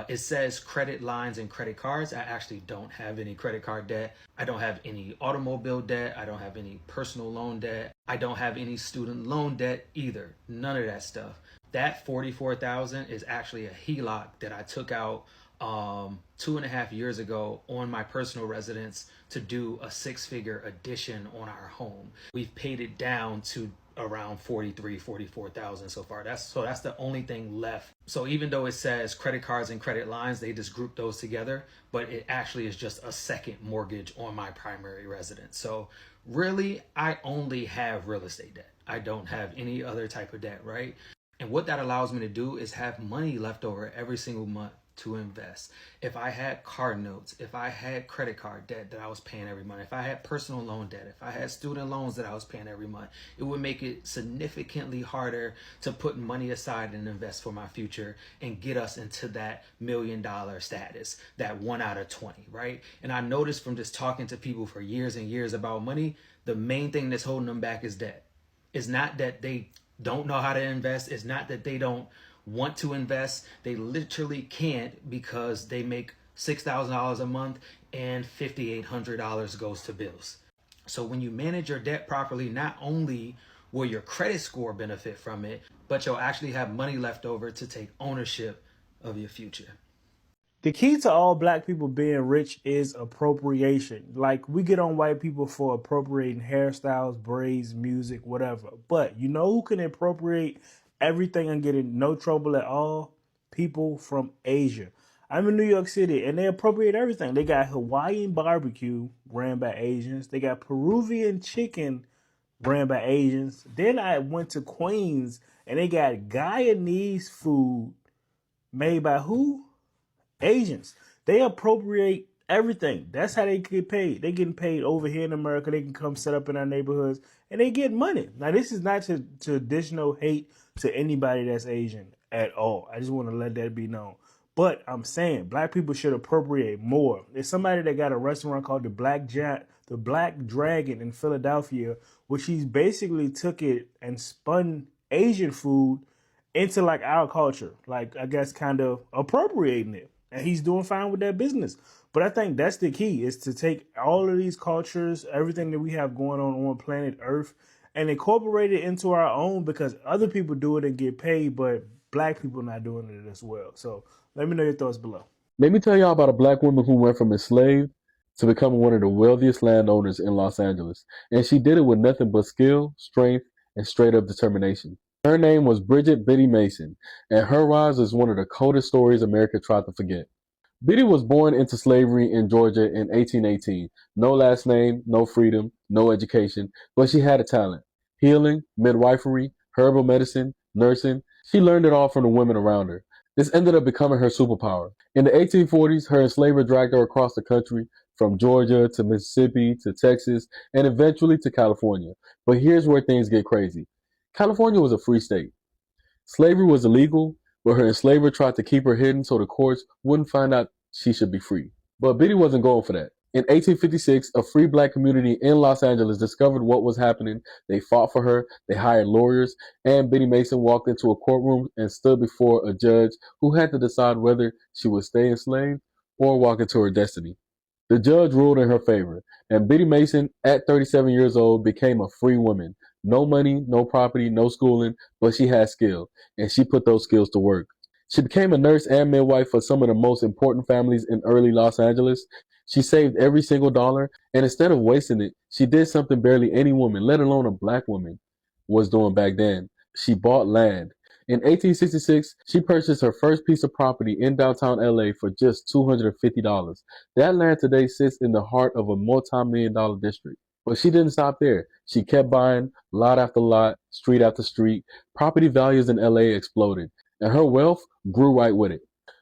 it says credit lines and credit cards. I actually don't have any credit card debt. I don't have any automobile debt. I don't have any personal loan debt. I don't have any student loan debt either. None of that stuff. That 44,000 is actually a HELOC that I took out 2.5 years ago on my personal residence to do a 6-figure addition on our home. We've paid it down to around 44,000 so far. That's the only thing left. So even though it says credit cards and credit lines, they just group those together, but it actually is just a second mortgage on my primary residence. So really, I only have real estate debt. I don't have any other type of debt, right? And what that allows me to do is have money left over every single month to invest. If I had car notes, if I had credit card debt that I was paying every month, if I had personal loan debt, if I had student loans that I was paying every month, it would make it significantly harder to put money aside and invest for my future and get us into that $1 million status, that 1 out of 20, right? And I noticed from just talking to people for years and years about money, the main thing that's holding them back is debt. It's not that they don't know how to invest. It's not that they don't want to invest. They literally can't because they make $6,000 a month and $5,800 goes to bills. So when you manage your debt properly, not only will your credit score benefit from it, but you'll actually have money left over to take ownership of your future. The key to all Black people being rich is appropriation. Like, we get on white people for appropriating hairstyles, braids, music, whatever. But you know who can appropriate everything and get in no trouble at all? People from Asia. I'm in New York City and they appropriate everything. They got Hawaiian barbecue ran by Asians. They got Peruvian chicken ran by Asians. Then I went to Queens and they got Guyanese food made by who? Asians. They appropriate everything. That's how they get paid. They getting paid over here in America. They can come set up in our neighborhoods and they get money. Now, this is not traditional hate to anybody that's Asian at all. I just want to let that be known. But I'm saying Black people should appropriate more. There's somebody that got a restaurant called the Black Dragon in Philadelphia, which he's basically took it and spun Asian food into like our culture, like I guess kind of appropriating it. And he's doing fine with that business. But I think that's the key, is to take all of these cultures, everything that we have going on planet Earth, and incorporate it into our own, because other people do it and get paid, but Black people not doing it as well. So let me know your thoughts below. Let me tell y'all about a Black woman who went from enslaved to becoming one of the wealthiest landowners in Los Angeles. And she did it with nothing but skill, strength, and straight up determination. Her name was Bridget Biddy Mason, and her rise is one of the coldest stories America tried to forget. Biddy was born into slavery in Georgia in 1818. No last name, no freedom, no education, but she had a talent: healing, midwifery, herbal medicine, nursing. She learned it all from the women around her. This ended up becoming her superpower. In the 1840s, her enslaver dragged her across the country, from Georgia to Mississippi to Texas, and eventually to California. But here's where things get crazy. California was a free state. Slavery was illegal, but her enslaver tried to keep her hidden so the courts wouldn't find out she should be free. But Biddy wasn't going for that. In 1856, a free black community in Los Angeles discovered what was happening. They fought for her, they hired lawyers, and Biddy Mason walked into a courtroom and stood before a judge who had to decide whether she would stay enslaved or walk into her destiny. The judge ruled in her favor, and Biddy Mason, at 37 years old, became a free woman. No money, no property, no schooling, but she had skill, and she put those skills to work. She became a nurse and midwife for some of the most important families in early Los Angeles. She saved every single dollar, and instead of wasting it, she did something barely any woman, let alone a black woman, was doing back then. She bought land. In 1866, she purchased her first piece of property in downtown LA for just $250. That land today sits in the heart of a multi-million-dollar district. But she didn't stop there. She kept buying lot after lot, street after street. Property values in LA exploded, and her wealth grew right with it.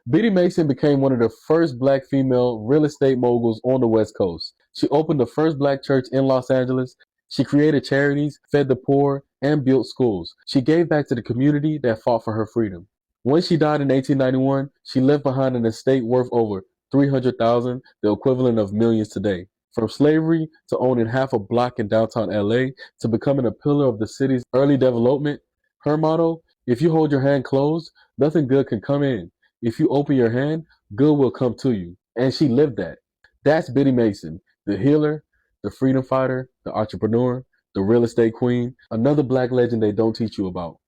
Biddy Mason became one of the first black female real estate moguls on the West Coast. She opened the first black church in Los Angeles. She created charities, fed the poor, and built schools. She gave back to the community that fought for her freedom. When she died in 1891, she left behind an estate worth over $300,000, the equivalent of millions today. From slavery to owning half a block in downtown LA to becoming a pillar of the city's early development, her motto, if you hold your hand closed, nothing good can come in. If you open your hand, good will come to you. And she lived that. That's Biddy Mason, the healer, the freedom fighter, the entrepreneur, the real estate queen, another black legend they don't teach you about.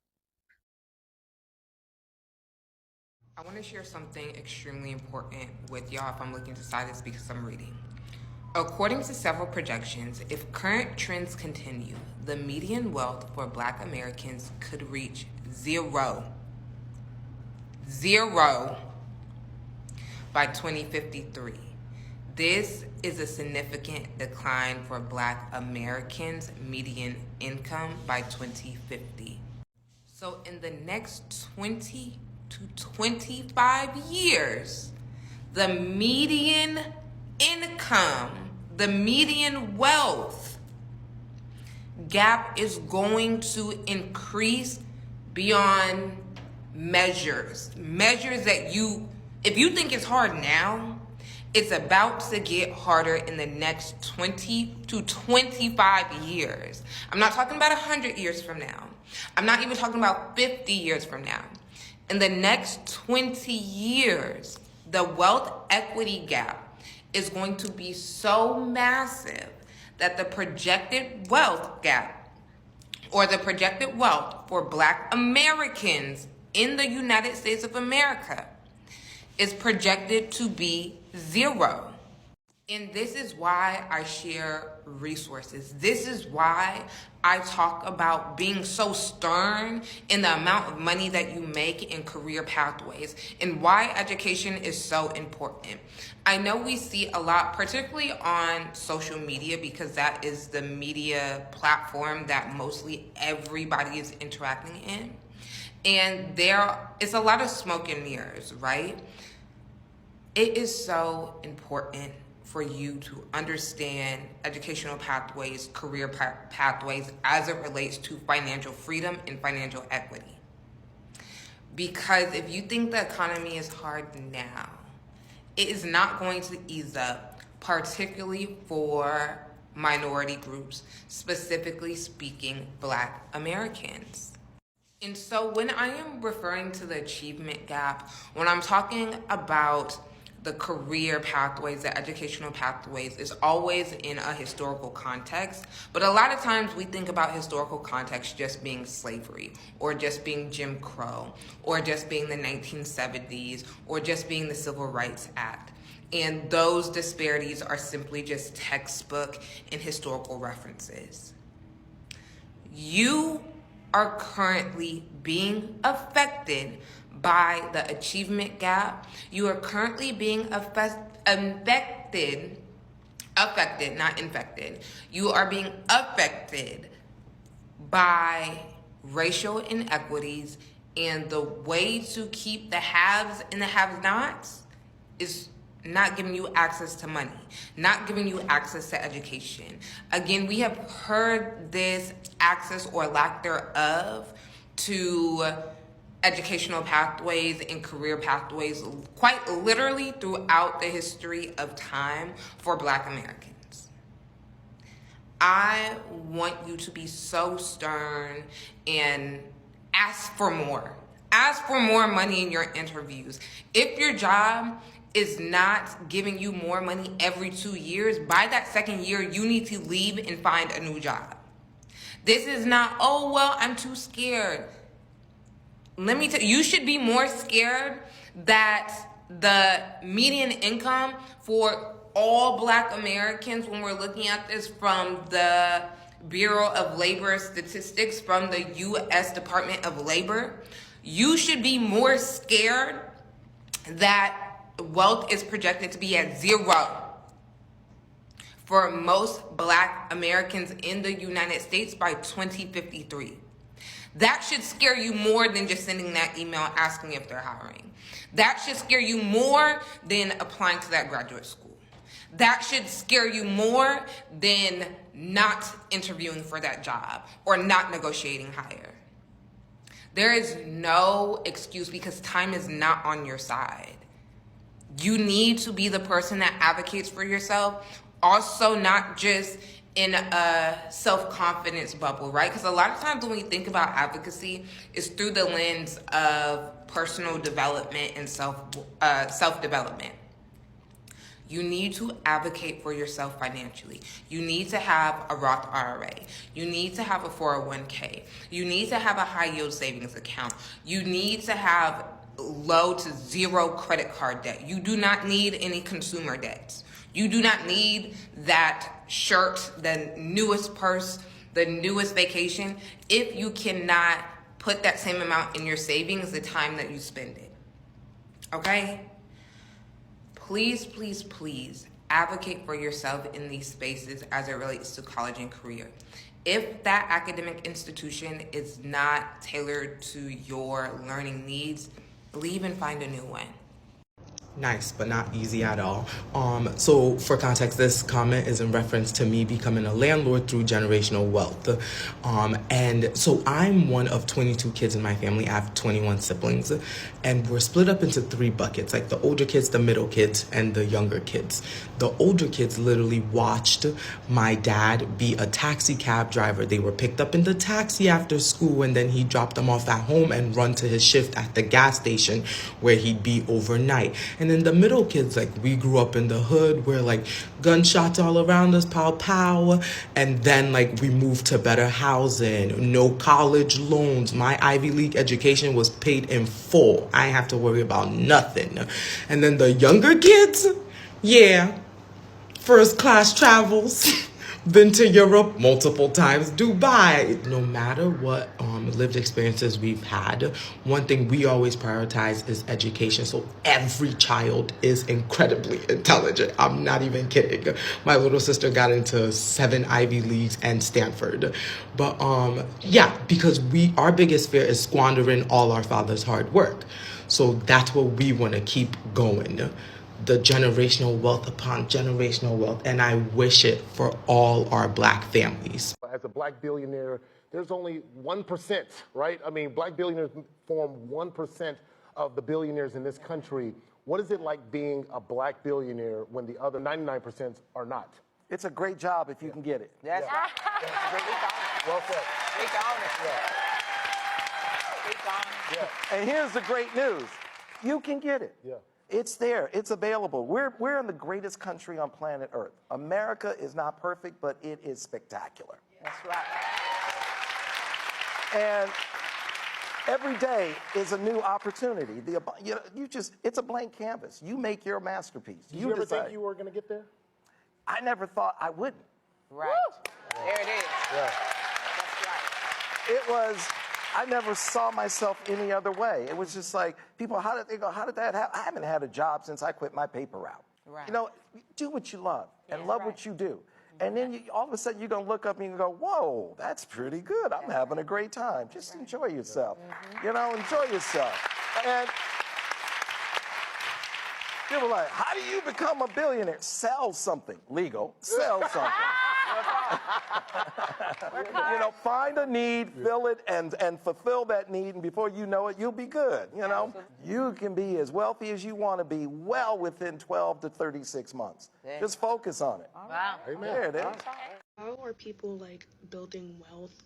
I want to share something extremely important with y'all if I'm looking to cite this because I'm reading. According to several projections, if current trends continue, the median wealth for black Americans could reach zero by 2053. This is a significant decline for black Americans' median income by 2050. So in the next 20 to 25 years, the median income, the median wealth gap is going to increase beyond measures that if you think it's hard now, it's about to get harder in the next 20 to 25 years. I'm not talking about 100 years from now. I'm not even talking about 50 years from now. In the next 20 years, the wealth equity gap is going to be so massive that the projected wealth gap, or the projected wealth for black Americans in the United States of America, is projected to be zero. And this is why I share resources. This is why I talk about being so stern in the amount of money that you make in career pathways, and why education is so important. I know we see a lot, particularly on social media, because that is the media platform that mostly everybody is interacting in. And it's a lot of smoke and mirrors, right? It is so important for you to understand educational pathways, career pathways as it relates to financial freedom and financial equity. Because if you think the economy is hard now, it is not going to ease up, particularly for minority groups, specifically speaking Black Americans. And so when I am referring to the achievement gap, when I'm talking about the career pathways, the educational pathways, is always in a historical context. But a lot of times we think about historical context just being slavery, or just being Jim Crow, or just being the 1970s, or just being the Civil Rights Act. And those disparities are simply just textbook and historical references. You are currently being affected by the achievement gap. You are currently being affected, not infected. You are being affected by racial inequities, and the way to keep the haves and the have-nots is not giving you access to money, not giving you access to education. Again, we have heard this access or lack thereof to educational pathways and career pathways quite literally throughout the history of time for Black Americans. I want you to be so stern and ask for more. Ask for more money in your interviews. If your job is not giving you more money every 2 years, by that second year, you need to leave and find a new job. This is not, oh, well, I'm too scared. Let me tell you, you should be more scared that the median income for all Black Americans, when we're looking at this from the Bureau of Labor Statistics, from the U.S. Department of Labor, you should be more scared that wealth is projected to be at 0 for most Black Americans in the United States by 2053. That should scare you more than just sending that email asking if they're hiring. That should scare you more than applying to that graduate school. That should scare you more than not interviewing for that job or not negotiating higher. There is no excuse because time is not on your side. You need to be the person that advocates for yourself. Also, not just in a self-confidence bubble, right? Because a lot of times when we think about advocacy, it's through the lens of personal development and self-development. You need to advocate for yourself financially. You need to have a Roth IRA. You need to have a 401k. You need to have a high yield savings account. You need to have low to zero credit card debt. You do not need any consumer debts. You do not need that shirt, the newest purse, the newest vacation, if you cannot put that same amount in your savings the time that you spend it. Okay? Please, please, please advocate for yourself in these spaces as it relates to college and career. If that academic institution is not tailored to your learning needs, leave and find a new one. Nice, but not easy at all. So for context, this comment is in reference to me becoming a landlord through generational wealth. And so I'm one of 22 kids in my family. I have 21 siblings, and we're split up into 3 buckets, like the older kids, the middle kids, and the younger kids. The older kids literally watched my dad be a taxi cab driver. They were picked up in the taxi after school, and then he dropped them off at home and run to his shift at the gas station where he'd be overnight. And then the middle kids, like, we grew up in the hood where, like, gunshots all around us, pow, pow. And then, like, we moved to better housing, no college loans. My Ivy League education was paid in full. I didn't have to worry about nothing. And then the younger kids, yeah, first class travels. Been to Europe multiple times, Dubai. No matter what lived experiences we've had, one thing we always prioritize is education. So every child is incredibly intelligent. I'm not even kidding. My little sister got into 7 Ivy Leagues and Stanford. But yeah, because our biggest fear is squandering all our father's hard work. So that's what we want to keep going. The generational wealth upon generational wealth, and I wish it for all our Black families. As a Black billionaire, there's only 1%, right? I mean, Black billionaires form 1% of the billionaires in this country. What is it like being a Black billionaire when the other 99% are not? It's a great job if you can get it. That's right. Well said. Yeah. And here's the great news. You can get it. Yeah. It's there. It's available. We're in the greatest country on planet Earth. America is not perfect, but it is spectacular. That's right. And every day is a new opportunity. It's a blank canvas. You make your masterpiece. Did you ever think you were going to get there? I never thought I wouldn't. Right. There it is. Yeah. It was, I never saw myself any other way. It was just like, people, how did that happen? I haven't had a job since I quit my paper route. Right. You know, do what you love and love what you do. And then all of a sudden you're going to look up and you go, whoa, that's pretty good. I'm having a great time. Just enjoy yourself. You know, enjoy yourself. And people are like, how do you become a billionaire? Sell something legal. Sell something. You know, find a need, fill it, and fulfill that need, and before you know it, you'll be good. You know, you can be as wealthy as you want to be well within 12 to 36 months. Just focus on it. Wow. There it is. How are people like building wealth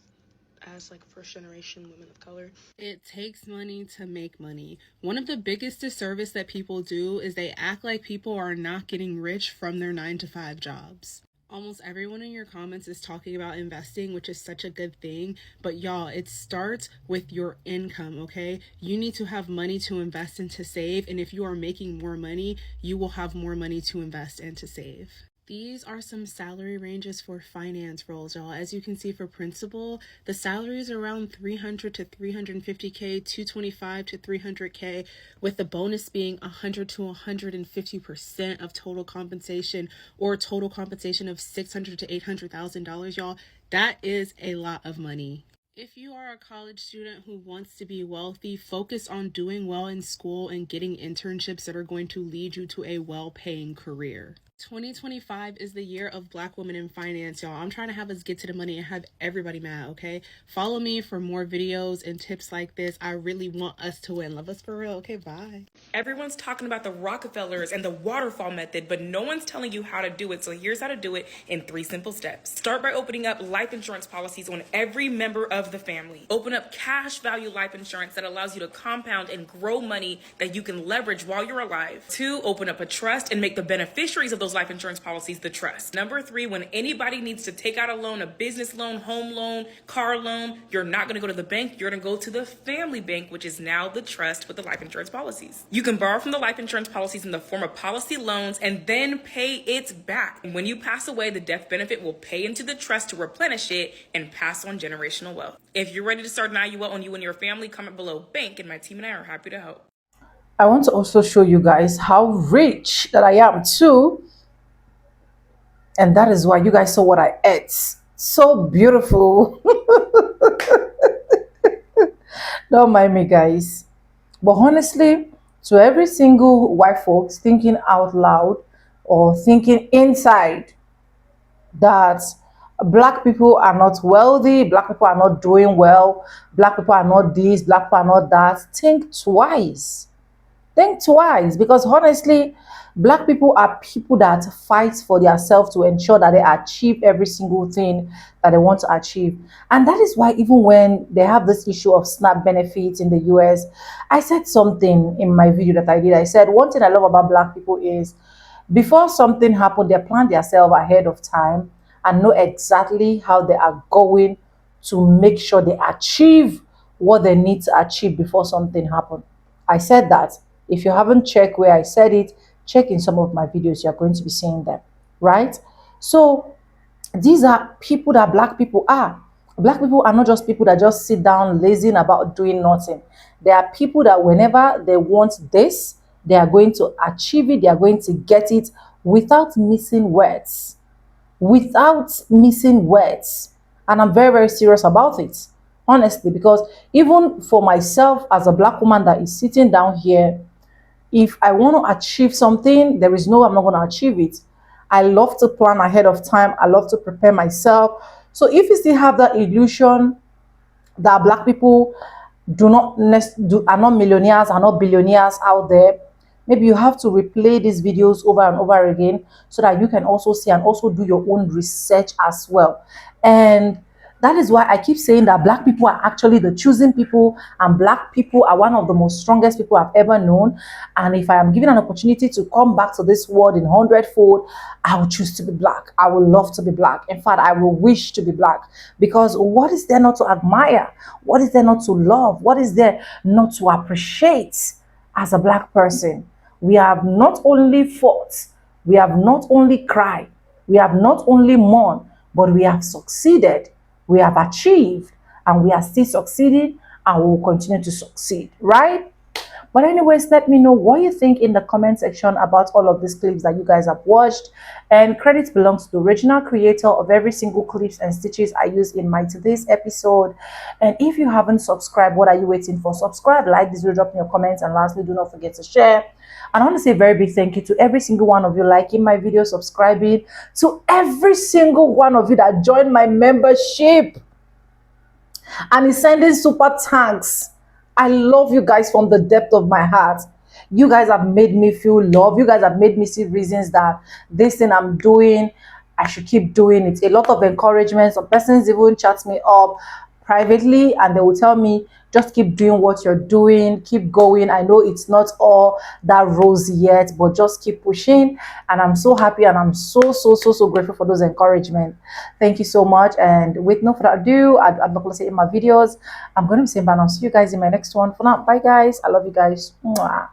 as like first generation women of color? It takes money to make money. One of the biggest disservice that people do is they act like people are not getting rich from their 9-to-5 jobs. Almost everyone in your comments is talking about investing, which is such a good thing. But y'all, it starts with your income, okay? You need to have money to invest and to save. And if you are making more money, you will have more money to invest and to save. These are some salary ranges for finance roles, y'all. As you can see for principal, the salary is around 300 to 350K, 225 to 300K, with the bonus being 100 to 150% of total compensation, or total compensation of $600 to $800,000, y'all. That is a lot of money. If you are a college student who wants to be wealthy, focus on doing well in school and getting internships that are going to lead you to a well-paying career. 2025 is the year of Black women in finance, y'all. I'm trying to have us get to the money and have everybody mad, okay? Follow me for more videos and tips like this. I really want us to win. Love us for real. Okay, bye. Everyone's talking about the Rockefellers and the waterfall method, but no one's telling you how to do it. So here's how to do it in 3 simple steps. Start by opening up life insurance policies on every member of the family. Open up cash value life insurance that allows you to compound and grow money that you can leverage while you're alive. 2, open up a trust and make the beneficiaries of those life insurance policies the trust. Number 3, when anybody needs to take out a loan, a business loan, home loan, car loan, you're not going to go to the bank. You're going to go to the family bank, which is now the trust with the life insurance policies. You can borrow from the life insurance policies in the form of policy loans and then pay it back. When you pass away, the death benefit will pay into the trust to replenish it and pass on generational wealth. If you're ready to start an IUL on you and your family, comment below bank, and my team and I are happy to help. I want to also show you guys how rich that I am too. And that is why you guys saw what I ate. So beautiful. Don't mind me, guys. But honestly, to every single white folks thinking out loud or thinking inside that Black people are not wealthy, Black people are not doing well, Black people are not this, Black people are not that, think twice. Think twice, because honestly, Black people are people that fight for themselves to ensure that they achieve every single thing that they want to achieve. And that is why even when they have this issue of SNAP benefits in the US, I said something in my video that I did. I said, one thing I love about Black people is before something happens, they plan themselves ahead of time and know exactly how they are going to make sure they achieve what they need to achieve before something happens. I said that. If you haven't checked where I said it, check in some of my videos. You're going to be seeing them, right? So these are people that Black people are. Black people are not just people that just sit down lazing about doing nothing. They are people that whenever they want this, they are going to achieve it. They are going to get it without missing words. Without missing words. And I'm very, very serious about it, honestly, because even for myself as a Black woman that is sitting down here, if I want to achieve something, there is no way I'm not going to achieve it. I love to plan ahead of time. I love to prepare myself. So if you still have that illusion that Black people are not millionaires, are not billionaires out there, maybe you have to replay these videos over and over again so that you can also see and also do your own research as well. And that is why I keep saying that Black people are actually the choosing people, and Black people are one of the most strongest people I've ever known. And if I am given an opportunity to come back to this world in 100-fold, I will choose to be Black. I would love to be Black. In fact, I will wish to be Black, because what is there not to admire? What is there not to love? What is there not to appreciate as a Black person? We have not only fought, we have not only cried, we have not only mourned, but we have succeeded. We have achieved, and we are still succeeding, and we will continue to succeed, right? But anyways, let me know what you think in the comment section about all of these clips that you guys have watched. And credit belongs to the original creator of every single clips and stitches I use in my today's episode. And if you haven't subscribed, what are you waiting for? Subscribe, like this video, drop me your comments, and lastly, do not forget to share. And I want to say a very big thank you to every single one of you liking my video, subscribing, to every single one of you that joined my membership and is sending super thanks. I love you guys from the depth of my heart. You guys have made me feel love. You guys have made me see reasons that this thing I'm doing, I should keep doing it. A lot of encouragement. Some persons even chat me up privately and they will tell me, just keep doing what you're doing, keep going. I know it's not all that rosy yet, but just keep pushing. And I'm so happy and I'm so grateful for those encouragement. Thank you so much. And with no further ado, I'm not going to say in my videos, I'm going to be saying bye now. See you guys in my next one. For now, bye guys. I love you guys. Mwah.